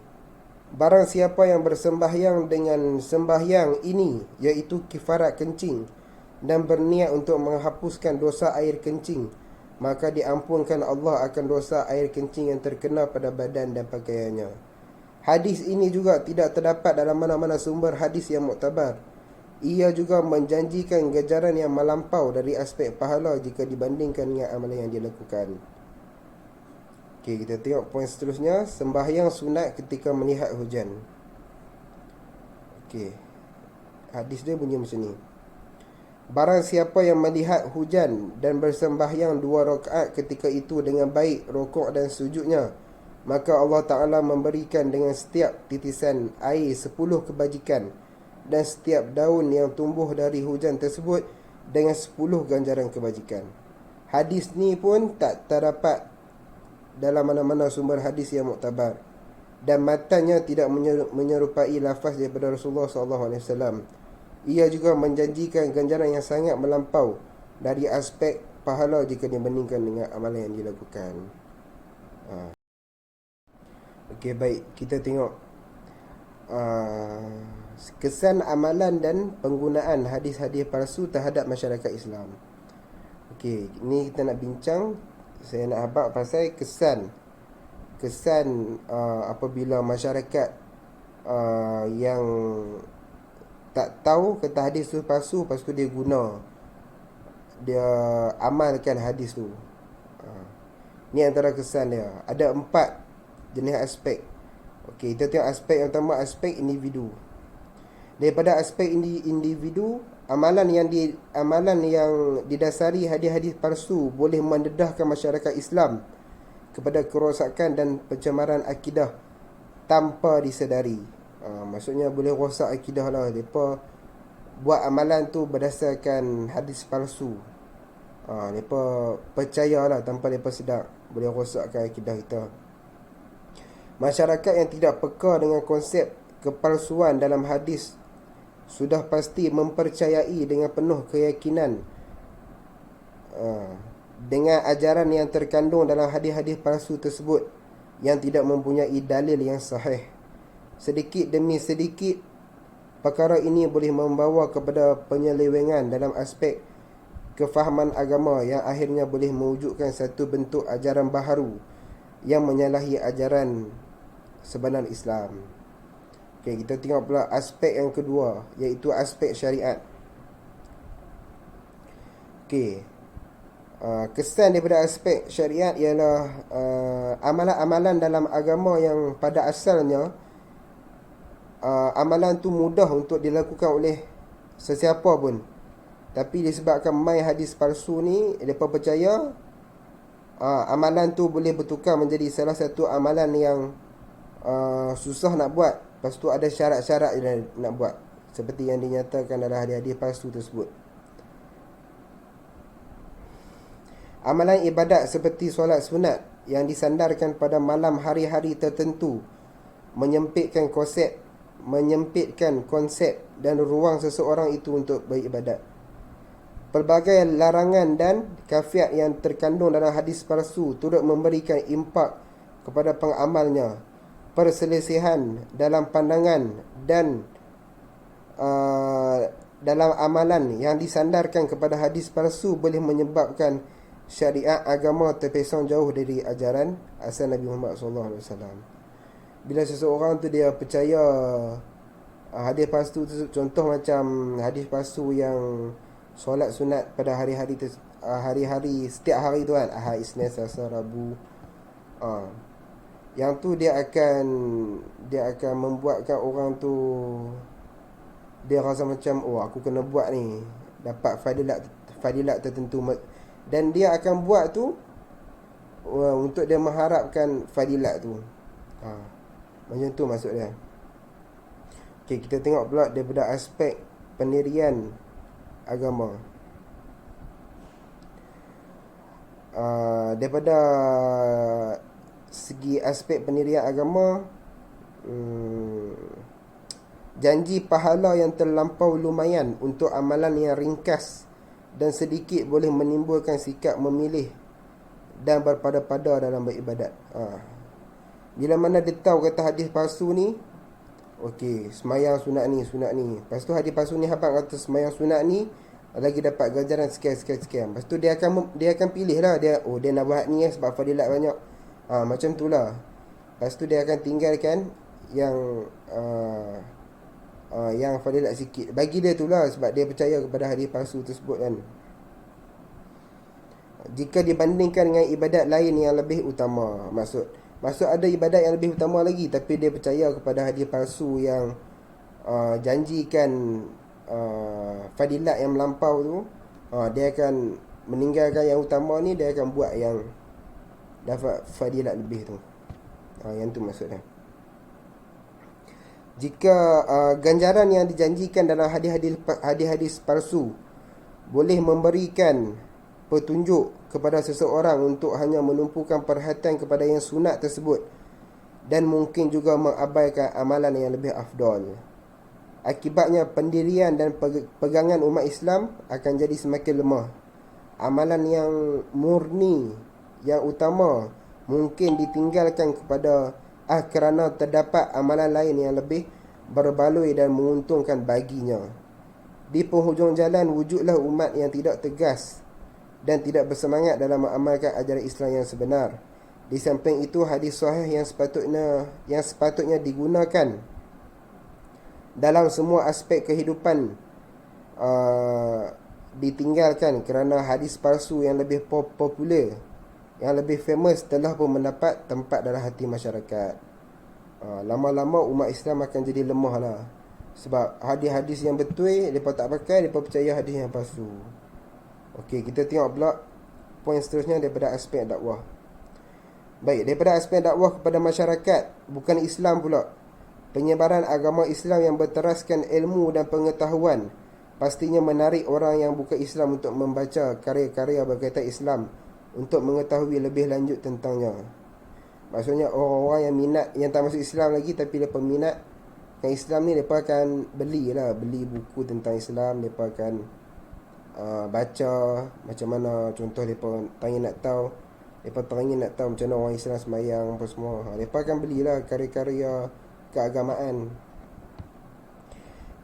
Barang siapa yang bersembahyang dengan sembahyang ini, iaitu kifarat kencing, dan berniat untuk menghapuskan dosa air kencing, maka diampunkan Allah akan dosa air kencing yang terkena pada badan dan pakaiannya. Hadis ini juga tidak terdapat dalam mana-mana sumber hadis yang muktabar. Ia juga menjanjikan ganjaran yang melampau dari aspek pahala jika dibandingkan dengan amalan yang dilakukan. Okey, kita tengok poin seterusnya, sembahyang sunat ketika melihat hujan. Okey. Hadis dia bunyi macam ni. Barang siapa yang melihat hujan dan bersembahyang 2 rakaat ketika itu dengan baik rukuk dan sujudnya, maka Allah Ta'ala memberikan dengan setiap titisan air 10 kebajikan, dan setiap daun yang tumbuh dari hujan tersebut dengan 10 ganjaran kebajikan. Hadis ni pun tak terdapat dalam mana-mana sumber hadis yang muktabar, dan matanya tidak menyerupai lafaz daripada Rasulullah SAW. Ia juga menjanjikan ganjaran yang sangat melampau dari aspek pahala jika dibandingkan dengan amalan yang dilakukan. Okey, baik, kita tengok kesan amalan dan penggunaan hadis-hadis palsu terhadap masyarakat Islam. Okey, ni kita nak bincang. Saya nak habaq pasal kesan apabila masyarakat yang tak tahu kata hadis tu palsu, lepas tu dia amalkan hadis tu. Ni antara kesan dia. Ada 4 jenis aspek. Okey, kita tengok aspek yang pertama, aspek individu. Daripada aspek individu, amalan yang didasari hadis-hadis palsu boleh mendedahkan masyarakat Islam kepada kerosakan dan pencemaran akidah tanpa disedari. Maksudnya boleh rosak akidah lah. Mereka buat amalan tu berdasarkan hadis palsu. Mereka percayalah tanpa mereka sedar. Boleh rosakkan akidah kita. Masyarakat yang tidak peka dengan konsep kepalsuan dalam hadis sudah pasti mempercayai dengan penuh keyakinan dengan ajaran yang terkandung dalam hadis-hadis palsu tersebut yang tidak mempunyai dalil yang sahih. Sedikit demi sedikit, perkara ini boleh membawa kepada penyelewengan dalam aspek kefahaman agama yang akhirnya boleh mewujudkan satu bentuk ajaran baharu yang menyalahi ajaran sebenar Islam. Okey, kita tengok pula aspek yang kedua, iaitu aspek syariat. Okey, kesan daripada aspek syariat ialah amalan-amalan dalam agama yang pada asalnya amalan tu mudah untuk dilakukan oleh sesiapa pun, tapi disebabkan main hadis palsu ni, mereka percaya amalan tu boleh bertukar menjadi salah satu amalan yang susah nak buat. Lepas tu ada syarat-syarat yang nak buat, seperti yang dinyatakan dalam hadis-hadis palsu tersebut. Amalan ibadat seperti solat sunat yang disandarkan pada malam hari-hari tertentu menyempitkan konsep dan ruang seseorang itu untuk beribadat. Pelbagai larangan dan kafiat yang terkandung dalam hadis palsu turut memberikan impak kepada pengamalnya. Perselisihan dalam pandangan dan dalam amalan yang disandarkan kepada hadis palsu boleh menyebabkan syariat agama terpesong jauh dari ajaran asal Nabi Muhammad SAW. Bila seseorang tu dia percaya hadis palsu tu, contoh macam hadis palsu yang solat sunat pada hari-hari setiap hari tu kan, Ahad, Isnin, Selasa, Rabu, yang tu dia akan membuatkan orang tu dia rasa macam, oh aku kena buat ni, dapat fadilat tertentu, dan dia akan buat tu untuk dia mengharapkan fadilat tu. Macam tu maksud dia. Okey, kita tengok pula daripada aspek pendirian agama. Daripada segi aspek pendirian agama, janji pahala yang terlampau lumayan untuk amalan yang ringkas dan sedikit boleh menimbulkan sikap memilih dan berpada-pada dalam beribadat. Bila mana dia tahu kata hadis palsu ni, okey, semayang sunat ni. Lepas tu hadis palsu ni habaq kata semayang sunat ni lagi dapat ganjaran sekian. Lepas tu dia akan pilih lah, dia nak buat ni sebab fadilat banyak. Macam tu lah. Lepas tu dia akan tinggalkan yang fadilat sikit. Bagi dia tu lah, sebab dia percaya kepada hadis palsu tersebut kan. Jika dibandingkan dengan ibadat lain yang lebih utama, maksud ada ibadat yang lebih utama lagi, tapi dia percaya kepada hadis palsu yang janjikan fadilat yang melampau tu, dia akan meninggalkan yang utama ni, dia akan buat yang dapat fadilat lebih tu. Yang tu maksudnya. Jika ganjaran yang dijanjikan dalam hadis-hadis palsu boleh memberikan petunjuk kepada seseorang untuk hanya menumpukan perhatian kepada yang sunat tersebut, dan mungkin juga mengabaikan amalan yang lebih afdal, akibatnya pendirian dan pegangan umat Islam akan jadi semakin lemah. Amalan yang murni, yang utama, mungkin ditinggalkan kerana terdapat amalan lain yang lebih berbaloi dan menguntungkan baginya. Di penghujung jalan, wujudlah umat yang tidak tegas dan tidak bersemangat dalam mengamalkan ajaran Islam yang sebenar. Di samping itu, hadis sahih yang sepatutnya digunakan dalam semua aspek kehidupan ditinggalkan kerana hadis palsu yang lebih popular, yang lebih famous telah pun mendapat tempat dalam hati masyarakat. Lama-lama umat Islam akan jadi lemah lah. Sebab hadis-hadis yang betul mereka tak pakai, mereka percaya hadis yang palsu. Okey, kita tengok pula poin seterusnya daripada aspek dakwah. Baik, daripada aspek dakwah kepada masyarakat bukan Islam pula, penyebaran agama Islam yang berteraskan ilmu dan pengetahuan pastinya menarik orang yang bukan Islam untuk membaca karya-karya berkaitan Islam, untuk mengetahui lebih lanjut tentangnya. Maksudnya orang-orang yang minat, yang tak masuk Islam lagi tapi mereka minat dengan Islam ni, mereka akan beli buku tentang Islam. Mereka akan baca macam mana, contoh mereka teringin nak tahu macam mana orang Islam sembahyang apa semua. Mereka akan belilah karya-karya keagamaan.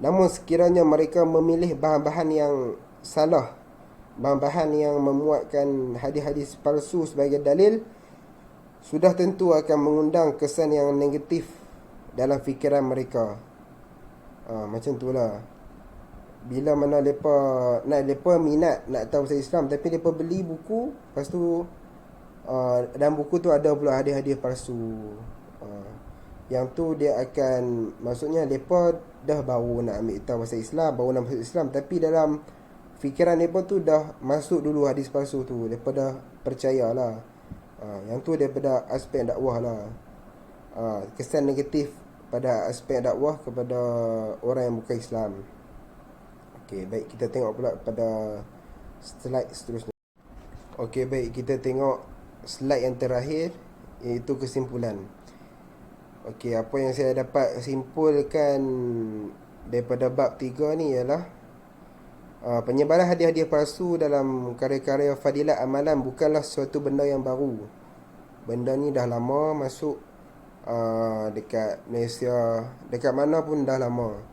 Namun sekiranya mereka memilih bahan-bahan yang salah, bahan-bahan yang memuatkan hadis-hadis palsu sebagai dalil, sudah tentu akan mengundang kesan yang negatif dalam fikiran mereka. Macam itulah. Bila mana mereka minat nak tahu pasal Islam, tapi mereka beli buku, lepas tu dalam buku tu ada pula hadis-hadis palsu. Yang tu dia akan, maksudnya mereka dah baru nak ambil tahu pasal Islam, baru nak masuk Islam, tapi dalam fikiran mereka tu dah masuk dulu hadis palsu tu, mereka dah percayalah. Yang tu daripada aspek dakwah lah. Kesan negatif pada aspek dakwah kepada orang yang bukan Islam. Okey, baik, kita tengok pula pada slide seterusnya. Okey, baik, kita tengok slide yang terakhir, iaitu kesimpulan. Okey, apa yang saya dapat simpulkan daripada bab 3 ni ialah penyebaran hadiah-hadiah palsu dalam karya-karya fadilat amalan bukanlah suatu benda yang baru. Benda ni dah lama masuk dekat Malaysia, dekat mana pun dah lama.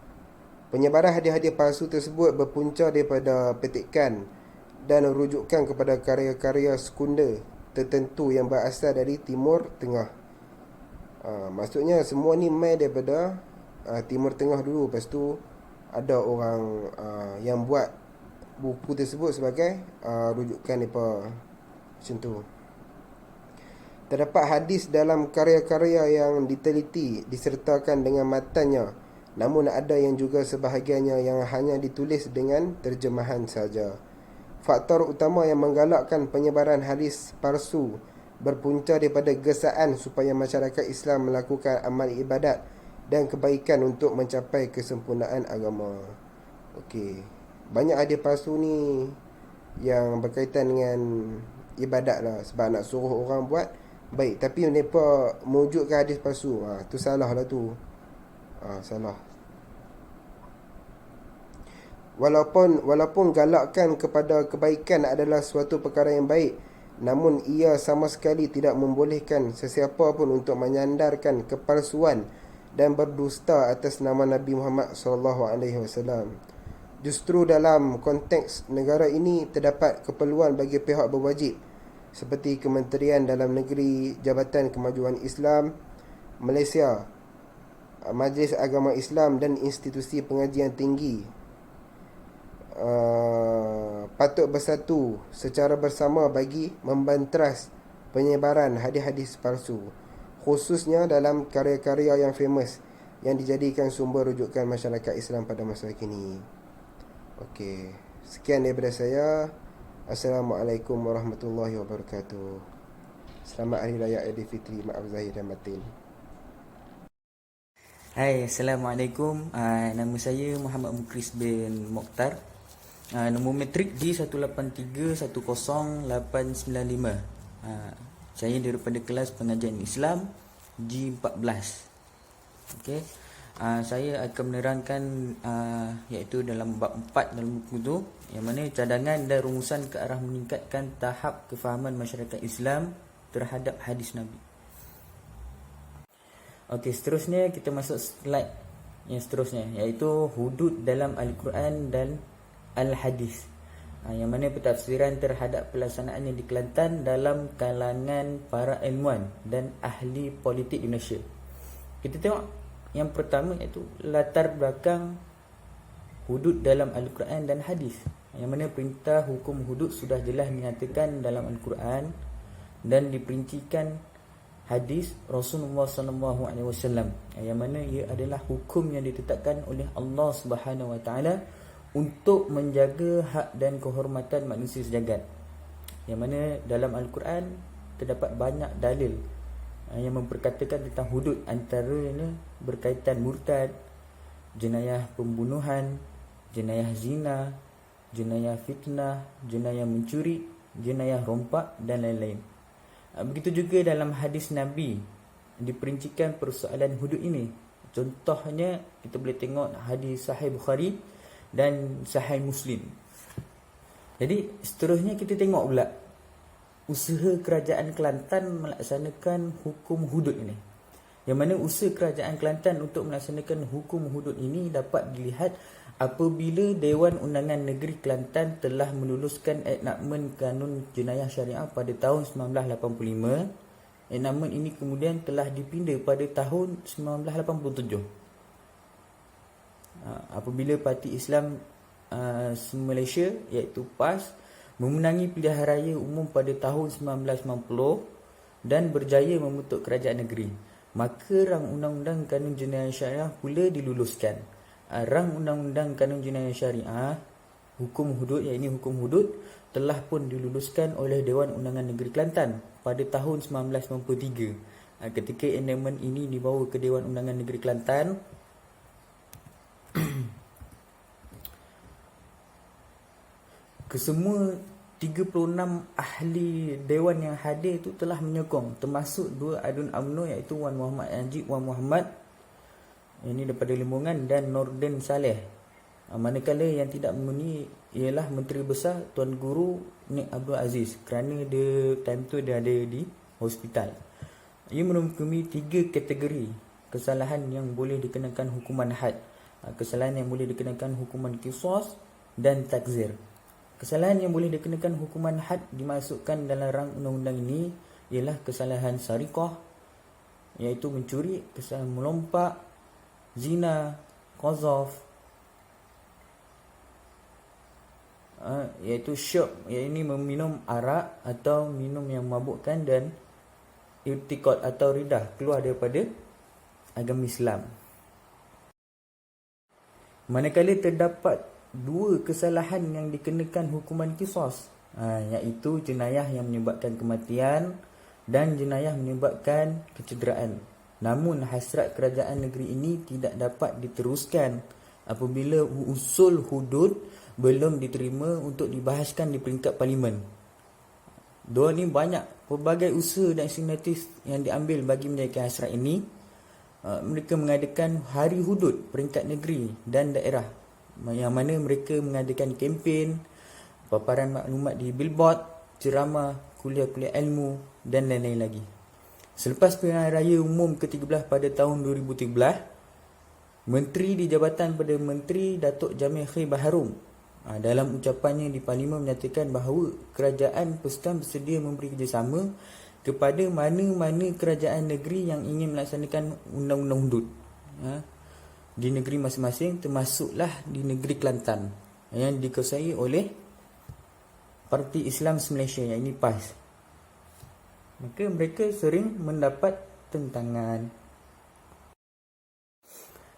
Penyebaran hadiah-hadiah palsu tersebut berpunca daripada petikan dan rujukan kepada karya-karya sekunder tertentu yang berasal dari Timur Tengah. Maksudnya semua ni main daripada Timur Tengah dulu. Lepas tu ada orang yang buat buku tersebut sebagai rujukan mereka. Macam tu. Terdapat hadis dalam karya-karya yang diteliti disertakan dengan matanya, namun ada yang juga sebahagiannya yang hanya ditulis dengan terjemahan saja. Faktor utama yang menggalakkan penyebaran hadis palsu berpunca daripada gesaan supaya masyarakat Islam melakukan amal ibadat dan kebaikan untuk mencapai kesempurnaan agama. Okey, banyak hadis palsu ni yang berkaitan dengan ibadat lah, sebab nak suruh orang buat baik, tapi mereka mewujudkan hadis palsu. Tu salah lah tu. Salah. Walaupun galakkan kepada kebaikan adalah suatu perkara yang baik, namun ia sama sekali tidak membolehkan sesiapa pun untuk menyandarkan kepalsuan dan berdusta atas nama Nabi Muhammad SAW. Justru dalam konteks negara ini terdapat keperluan bagi pihak berwajib seperti Kementerian Dalam Negeri, Jabatan Kemajuan Islam Malaysia, Majlis Agama Islam dan institusi pengajian tinggi patut bersatu secara bersama bagi membanteras penyebaran hadis-hadis palsu, khususnya dalam karya-karya yang famous yang dijadikan sumber rujukan masyarakat Islam pada masa kini. Okey, sekian daripada saya. Assalamualaikum warahmatullahi wabarakatuh. Selamat Hari Raya Aidilfitri. Maaf zahir dan batin. Hai, Assalamualaikum. Nama saya Muhammad Mukris bin Mokhtar. Nombor matrik D183100895. Saya daripada kelas pengajian Islam G14. Okey. Saya akan menerangkan iaitu dalam bab 4 dalam buku tu, yang mana cadangan dan rumusan ke arah meningkatkan tahap kefahaman masyarakat Islam terhadap hadis Nabi. Okey, seterusnya kita masuk slide yang seterusnya, iaitu hudud dalam Al-Quran dan Al-Hadis. Yang mana pentafsiran terhadap pelaksanaan yang di Kelantan dalam kalangan para ilmuwan dan ahli politik Indonesia. Kita tengok yang pertama, iaitu latar belakang hudud dalam Al-Quran dan Hadis. Yang mana perintah hukum hudud sudah jelas dinyatakan dalam Al-Quran dan diperincikan hadis Rasulullah SAW, yang mana ia adalah hukum yang ditetapkan oleh Allah Subhanahu Wa Taala untuk menjaga hak dan kehormatan manusia sejagat. Yang mana dalam Al-Quran terdapat banyak dalil yang memperkatakan tentang hudud, antaranya berkaitan murtad, jenayah pembunuhan, jenayah zina, jenayah fitnah, jenayah mencuri, jenayah rompak dan lain-lain. Begitu juga dalam hadis Nabi diperincikan persoalan hudud ini. Contohnya kita boleh tengok hadis Sahih Bukhari dan Sahih Muslim. Jadi seterusnya kita tengok pula usaha kerajaan Kelantan melaksanakan hukum hudud ini. Yang mana usaha kerajaan Kelantan untuk melaksanakan hukum hudud ini dapat dilihat apabila Dewan Undangan Negeri Kelantan telah meluluskan enakmen Kanun Jenayah Syariah pada tahun 1985. Enakmen ini kemudian telah dipinda pada tahun 1987. Apabila Parti Islam Malaysia iaitu PAS memenangi pilihan raya umum pada tahun 1990 dan berjaya membentuk kerajaan negeri, maka rang Undang-Undang Kanun Jenayah Syariah pula diluluskan. Rang Undang-Undang Kanun Jenayah Syariah hukum hudud, iaitu hukum hudud, telah pun diluluskan oleh Dewan Undangan Negeri Kelantan pada tahun 1993. Ketika amendment ini dibawa ke Dewan Undangan Negeri Kelantan, kesemua 36 ahli dewan yang hadir itu telah menyokong, termasuk dua adun UMNO iaitu Wan Muhammad Najib Wan Muhammad, ini daripada Limbungan, dan Nordin Saleh. Manakala yang tidak memenuhi ialah Menteri Besar Tuan Guru Nik Abdul Aziz, kerana dia time tu dia ada di hospital. Ia merangkumi 3 kategori kesalahan yang boleh dikenakan hukuman had. Kesalahan yang boleh dikenakan hukuman qisas dan takzir. Kesalahan yang boleh dikenakan hukuman had dimasukkan dalam rang undang-undang ini ialah kesalahan sarikah, iaitu mencuri, kesalahan melompak, zina, qazaf, iaitu syurb, iaitu meminum arak atau minum yang memabukkan, dan irtikad atau ridah, keluar daripada agama Islam. Manakala terdapat 2 kesalahan yang dikenakan hukuman qisas, iaitu jenayah yang menyebabkan kematian dan jenayah menyebabkan kecederaan. Namun hasrat kerajaan negeri ini tidak dapat diteruskan apabila usul hudud belum diterima untuk dibahaskan di peringkat parlimen. Dua ni banyak pelbagai usaha dan inisiatif yang diambil bagi menjaga hasrat ini. Mereka mengadakan hari hudud peringkat negeri dan daerah, yang mana mereka mengadakan kempen, paparan maklumat di billboard, ceramah, kuliah-kuliah ilmu dan lain-lain lagi. Selepas pilihan raya umum ke-13 pada tahun 2013, Menteri di Jabatan Perdana Menteri Datuk Jamil Khair Baharom dalam ucapannya di Parlimen menyatakan bahawa kerajaan Persekutuan bersedia memberi kerjasama kepada mana-mana kerajaan negeri yang ingin melaksanakan undang-undang hudud di negeri masing-masing, termasuklah di negeri Kelantan yang dikuasai oleh Parti Islam Malaysia, yang ini PAS. Maka mereka sering mendapat tentangan.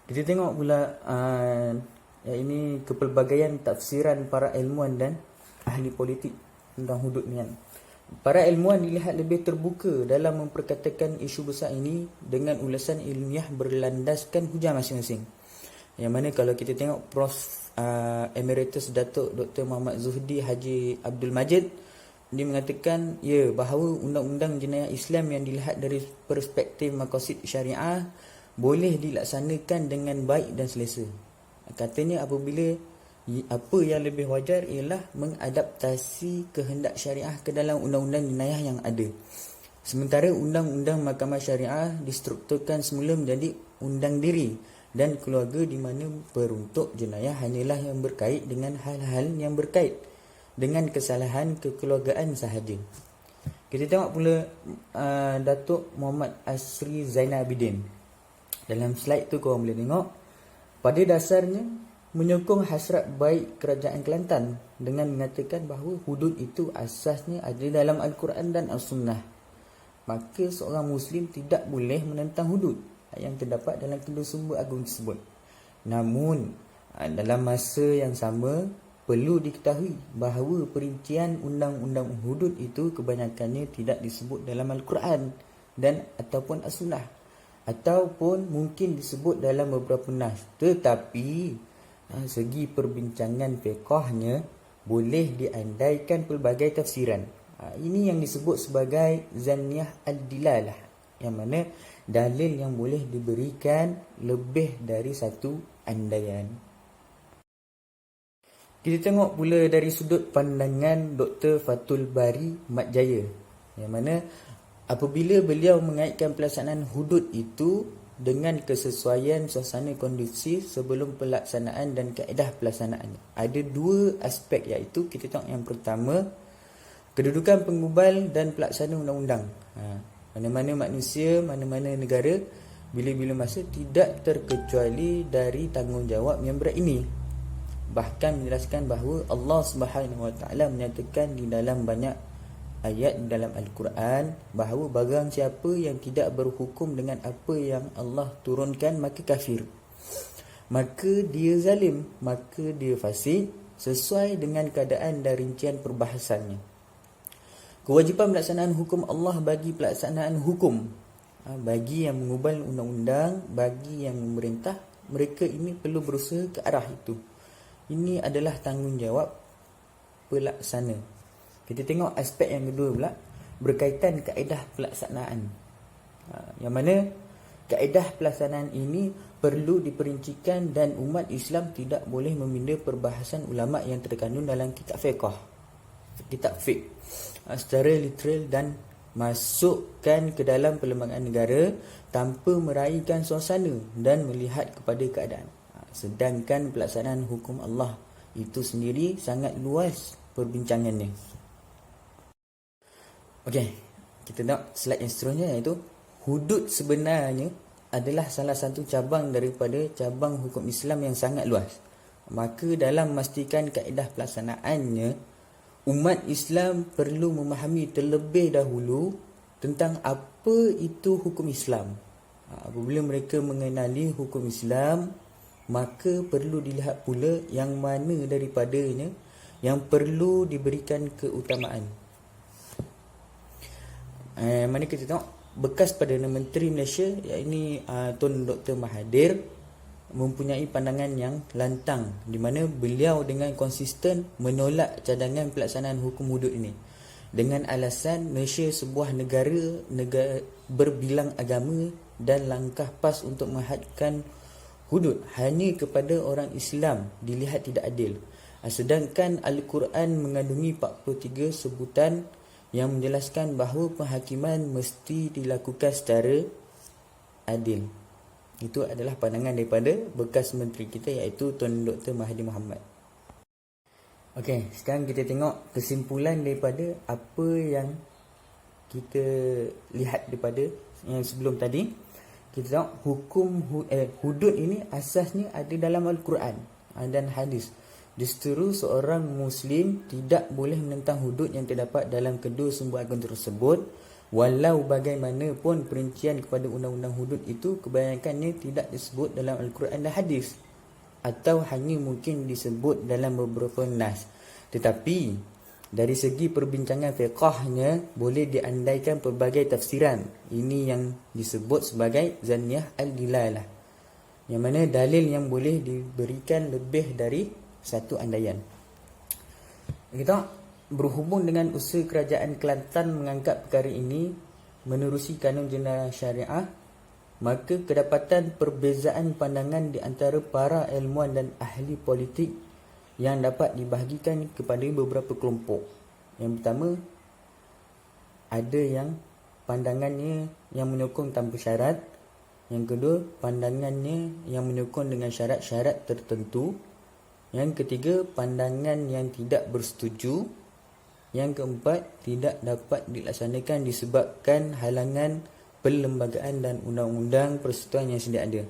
Kita tengok pula ini kepelbagaian tafsiran para ilmuwan dan ahli politik tentang hudud ni kan. Para ilmuwan dilihat lebih terbuka dalam memperkatakan isu besar ini dengan ulasan ilmiah berlandaskan hujah masing-masing. Yang mana kalau kita tengok Prof Emeritus Datuk Dr. Muhammad Zuhdi Haji Abdul Majid, dia mengatakan bahawa undang-undang jenayah Islam yang dilihat dari perspektif maqasid syariah boleh dilaksanakan dengan baik dan selesa. Katanya apabila apa yang lebih wajar ialah mengadaptasi kehendak syariah ke dalam undang-undang jenayah yang ada. Sementara undang-undang mahkamah syariah distrukturkan semula menjadi undang diri dan keluarga di mana peruntuk jenayah hanyalah yang berkait dengan hal-hal yang berkait dengan kesalahan kekeluargaan sahaja. Kita tengok pula Datuk Muhammad Asri Zainal Abidin. Dalam slide tu korang boleh tengok, pada dasarnya menyokong hasrat baik kerajaan Kelantan dengan mengatakan bahawa hudud itu asasnya ada dalam Al-Quran dan As-Sunnah. Maka seorang Muslim tidak boleh menentang hudud yang terdapat dalam kedua sumber agung tersebut. Namun dalam masa yang sama perlu diketahui bahawa perincian undang-undang hudud itu kebanyakannya tidak disebut dalam Al-Quran dan ataupun As-Sunnah, ataupun mungkin disebut dalam beberapa nas. Tetapi segi perbincangan fiqahnya boleh diandaikan pelbagai tafsiran. Ini yang disebut sebagai zanniyah al-dilalah, yang mana dalil yang boleh diberikan lebih dari satu andaian. Kita tengok pula dari sudut pandangan Dr. Fathul Bari Mat Jaya, yang mana apabila beliau mengaitkan pelaksanaan hudud itu dengan kesesuaian suasana kondisi sebelum pelaksanaan dan kaedah pelaksanaan. Ada dua aspek, iaitu kita tengok yang pertama, kedudukan penggubal dan pelaksana undang-undang. Mana-mana manusia, mana-mana negara bila-bila masa tidak terkecuali dari tanggungjawab yang berat ini. Bahkan menjelaskan bahawa Allah Subhanahu Wa Taala menyatakan di dalam banyak ayat dalam Al-Quran bahawa barang siapa yang tidak berhukum dengan apa yang Allah turunkan maka kafir, maka dia zalim, maka dia fasik, sesuai dengan keadaan dan rincian perbahasannya. Kewajipan pelaksanaan hukum Allah bagi pelaksanaan hukum, bagi yang mengubal undang-undang, bagi yang memerintah, mereka ini perlu berusaha ke arah itu. Ini adalah tanggungjawab pelaksana. Kita tengok aspek yang kedua pula, berkaitan kaedah pelaksanaan. Yang mana kaedah pelaksanaan ini perlu diperincikan dan umat Islam tidak boleh meminda perbahasan ulama yang terkandung dalam kitab fiqh secara literal dan masukkan ke dalam perlembagaan negara tanpa meraihkan suasana dan melihat kepada keadaan. Sedangkan pelaksanaan hukum Allah itu sendiri sangat luas perbincangannya. Okey, kita nak slide yang seterusnya, iaitu hudud sebenarnya adalah salah satu cabang daripada cabang hukum Islam yang sangat luas. Maka dalam memastikan kaedah pelaksanaannya, umat Islam perlu memahami terlebih dahulu tentang apa itu hukum Islam. Apabila mereka mengenali hukum Islam, maka perlu dilihat pula yang mana daripadanya yang perlu diberikan keutamaan. Mana kita tengok bekas Perdana Menteri Malaysia, iaitu Tun Dr. Mahathir, mempunyai pandangan yang lantang di mana beliau dengan konsisten menolak cadangan pelaksanaan hukum hudud ini dengan alasan Malaysia sebuah negara berbilang agama dan langkah PAS untuk menghadkan hudud hanya kepada orang Islam dilihat tidak adil. Sedangkan Al-Quran mengandungi 43 sebutan yang menjelaskan bahawa penghakiman mesti dilakukan secara adil. Itu adalah pandangan daripada bekas menteri kita, iaitu Tuan Dr. Mahathir Mohamad. Okey, sekarang kita tengok kesimpulan daripada apa yang kita lihat daripada yang sebelum tadi. Kita tengok hukum hudud ini asasnya ada dalam Al-Quran dan hadis. Justeru seorang Muslim tidak boleh menentang hudud yang terdapat dalam kedua sumber agung tersebut, walau bagaimanapun perincian kepada undang-undang hudud itu kebanyakannya tidak disebut dalam Al-Quran dan hadis, atau hanya mungkin disebut dalam beberapa nas. Tetapi dari segi perbincangan fiqahnya boleh diandaikan pelbagai tafsiran. Ini yang disebut sebagai zaniyah al-dilalah, yang mana dalil yang boleh diberikan lebih dari satu andaian. Kita berhubung dengan usaha kerajaan Kelantan mengangkat perkara ini menerusi kanun jeneral syariah, maka kedapatan perbezaan pandangan di antara para ilmuwan dan ahli politik yang dapat dibahagikan kepada beberapa kelompok. Yang pertama, ada yang pandangannya yang menyokong tanpa syarat. Yang kedua, pandangannya yang menyokong dengan syarat-syarat tertentu. Yang ketiga, pandangan yang tidak bersetuju. Yang keempat, tidak dapat dilaksanakan disebabkan halangan perlembagaan dan undang-undang persekutuan yang sedia ada.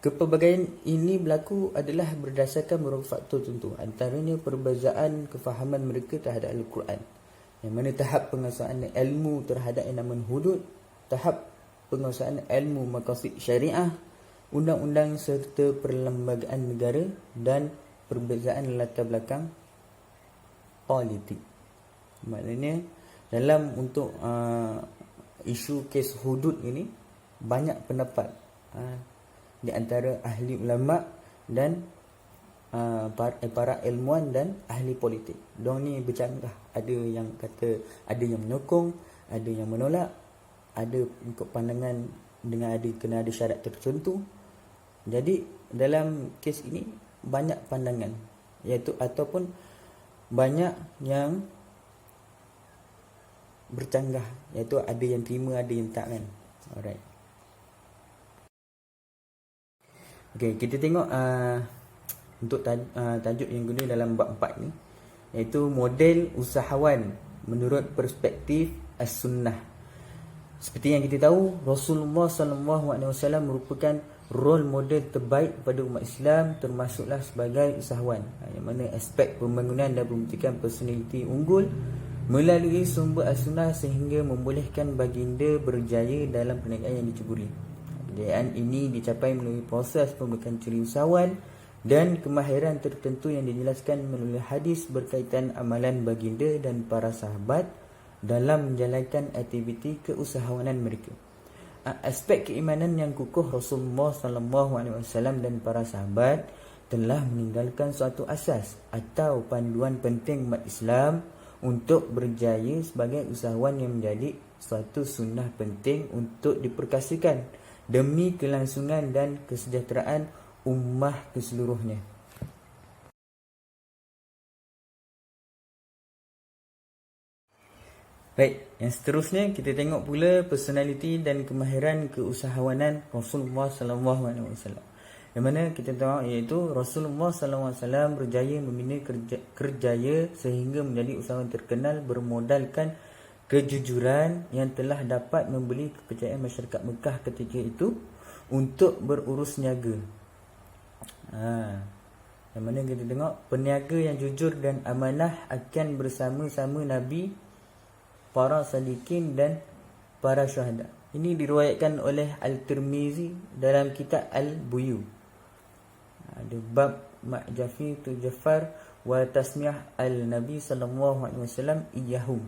Kepelbagaian ini berlaku adalah berdasarkan beberapa faktor tertentu, antaranya perbezaan kefahaman mereka terhadap Al-Quran, yang mana tahap penguasaan ilmu terhadap yang namanya hudud, tahap penguasaan ilmu maqasid syariah, undang-undang serta perlembagaan negara, dan perbezaan latar belakang politik. Maknanya dalam untuk isu kes hudud ini banyak pendapat di antara ahli ulama dan para ilmuwan dan ahli politik. Diorang ni bercanggah. Ada yang kata, ada yang menyokong, ada yang menolak, ada ikut pandangan dengan kena ada syarat tertentu. Jadi dalam kes ini banyak pandangan, iaitu ataupun banyak yang bercanggah, iaitu ada yang terima, ada yang tak, kan. Alright. Okey, kita tengok untuk tajuk yang kedua dalam bab 4 ni, iaitu model usahawan menurut perspektif as-sunnah. Seperti yang kita tahu, Rasulullah SAW merupakan role model terbaik pada umat Islam, termasuklah sebagai usahawan, yang mana aspek pembangunan dan pembuktikan personaliti unggul melalui sumber as-sunnah sehingga membolehkan baginda berjaya dalam perniagaan yang diceburi. Kejayaan ini dicapai melalui proses pembentukan ciri usahawan dan kemahiran tertentu yang dijelaskan melalui hadis berkaitan amalan baginda dan para sahabat dalam menjalankan aktiviti keusahawanan mereka. Aspek keimanan yang kukuh Rasulullah SAW dan para sahabat telah meninggalkan suatu asas atau panduan penting umat Islam untuk berjaya sebagai usahawan yang menjadi suatu sunnah penting untuk diperkasakan demi kelangsungan dan kesejahteraan ummah keseluruhnya. Baik, yang seterusnya kita tengok pula personaliti dan kemahiran keusahawanan Rasulullah SAW. Yang mana kita tengok iaitu Rasulullah SAW berjaya membina kerjaya sehingga menjadi usahawan terkenal bermodalkan kejujuran yang telah dapat membeli kepercayaan masyarakat Mekah ketika itu untuk berurus niaga. Yang mana kita tengok peniaga yang jujur dan amanah akan bersama-sama Nabi, para sadiqin dan para syuhada. Ini diriwayatkan oleh Al-Tirmizi dalam kitab Al-Buyu. Ada bab Ma'jafi Tujaffar wa tasmiyah al-Nabi SAW iyahum.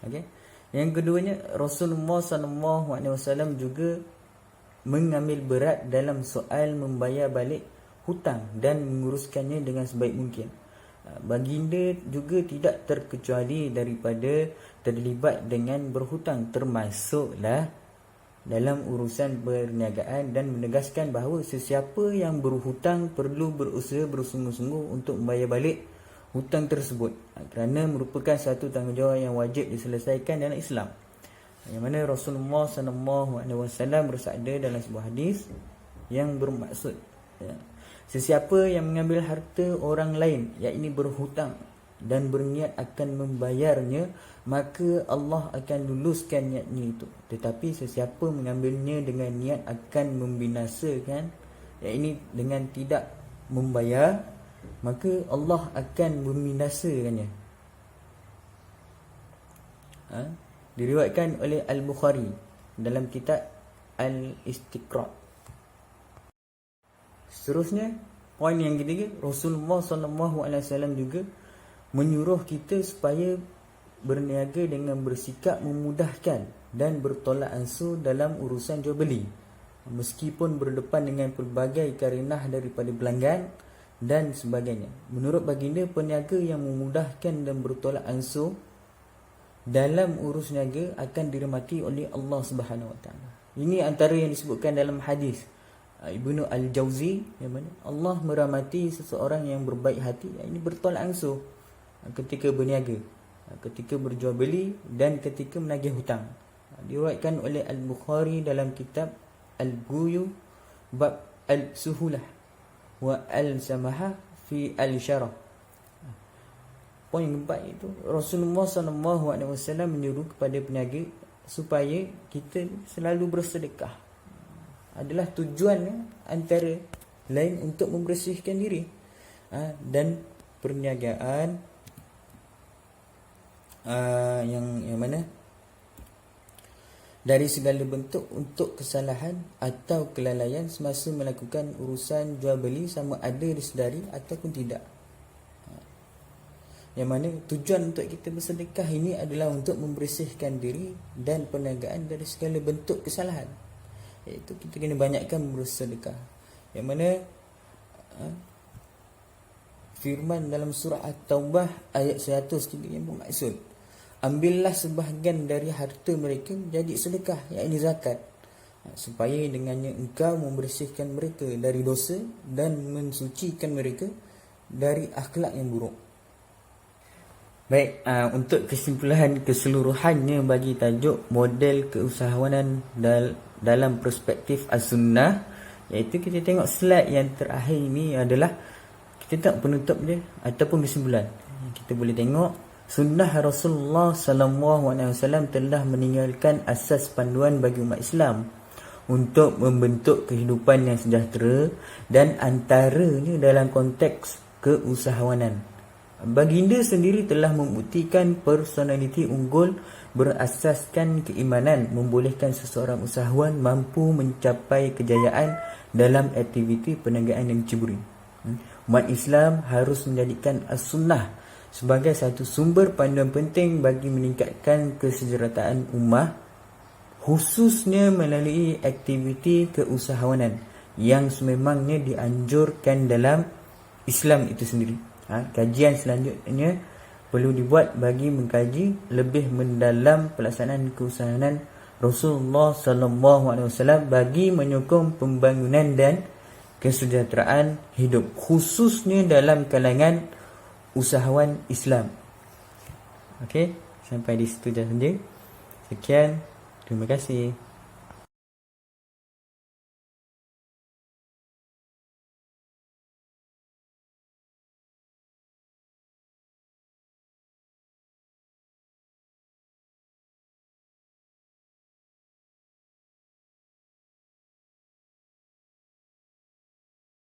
Okay. Yang keduanya, Rasulullah SAW juga mengambil berat dalam soal membayar balik hutang dan menguruskannya dengan sebaik mungkin. Baginda juga tidak terkecuali daripada terlibat dengan berhutang, termasuklah dalam urusan perniagaan, dan menegaskan bahawa sesiapa yang berhutang perlu berusaha bersungguh-sungguh untuk membayar balik hutang tersebut, kerana merupakan satu tanggungjawab yang wajib diselesaikan dalam Islam. Yang mana Rasulullah SAW bersabda dalam sebuah hadis yang bermaksud, ya, sesiapa yang mengambil harta orang lain, yakni berhutang, dan berniat akan membayarnya, maka Allah akan luluskan niatnya itu. Tetapi sesiapa mengambilnya dengan niat akan membinasakan, yakni dengan tidak membayar, maka Allah akan membinasakannya. Diriwayatkan oleh Al-Bukhari dalam kitab Al-Istiqra'. Seterusnya, poin yang ketiga, Rasulullah SAW juga menyuruh kita supaya berniaga dengan bersikap memudahkan dan bertolak ansur dalam urusan jual beli, meskipun berdepan dengan pelbagai karinah daripada pelanggan dan sebagainya. Menurut baginda, peniaga yang memudahkan dan bertolak ansur dalam urus niaga akan dirahmati oleh Allah Subhanahu Wa Taala. Ini antara yang disebutkan dalam hadis Ibnu Al-Jauzi, yang mana Allah merahmati seseorang yang berbaik hati, ini bertolak ansur ketika berniaga, ketika berjual beli dan ketika menagih hutang. Diriwayatkan oleh Al-Bukhari dalam kitab Al-Guyu bab Al-Suhulah wa Al-Samahah fi Al-Syarah. Poin yang keempat itu, Rasulullah SAW menyuruh kepada peniaga supaya kita selalu bersedekah. Adalah tujuannya antara lain untuk membersihkan diri, dan perniagaan yang mana dari segala bentuk untuk kesalahan atau kelalaian semasa melakukan urusan jual beli, sama ada disedari ataupun tidak. Yang mana tujuan untuk kita bersedekah ini adalah untuk membersihkan diri dan perniagaan dari segala bentuk kesalahan. Iaitu kita kena banyakkan bersedekah. Yang mana firman dalam surah At-Taubah ayat 103 yang bermaksud, ambillah sebahagian dari harta mereka menjadi sedekah, iaitu zakat, supaya dengannya engkau membersihkan mereka dari dosa dan mensucikan mereka dari akhlak yang buruk. Baik, untuk kesimpulan keseluruhannya bagi tajuk model keusahawanan dalam perspektif As-Sunnah, iaitu kita tengok slide yang terakhir ini adalah kita tengok penutup dia ataupun kesimpulan. Kita boleh tengok sunnah Rasulullah SAW telah meninggalkan asas panduan bagi umat Islam untuk membentuk kehidupan yang sejahtera dan antaranya dalam konteks keusahawanan. Baginda sendiri telah membuktikan personaliti unggul berasaskan keimanan membolehkan seseorang usahawan mampu mencapai kejayaan dalam aktiviti perniagaan yang diceburi. Umat Islam harus menjadikan as-sunnah sebagai satu sumber panduan penting bagi meningkatkan kesejahteraan ummah, khususnya melalui aktiviti keusahawanan yang sememangnya dianjurkan dalam Islam itu sendiri. Kajian selanjutnya perlu dibuat bagi mengkaji lebih mendalam pelaksanaan keusahawanan Rasulullah SAW bagi menyokong pembangunan dan kesejahteraan hidup, khususnya dalam kalangan usahawan Islam. Okey, sampai di situ saja. Sekian, terima kasih.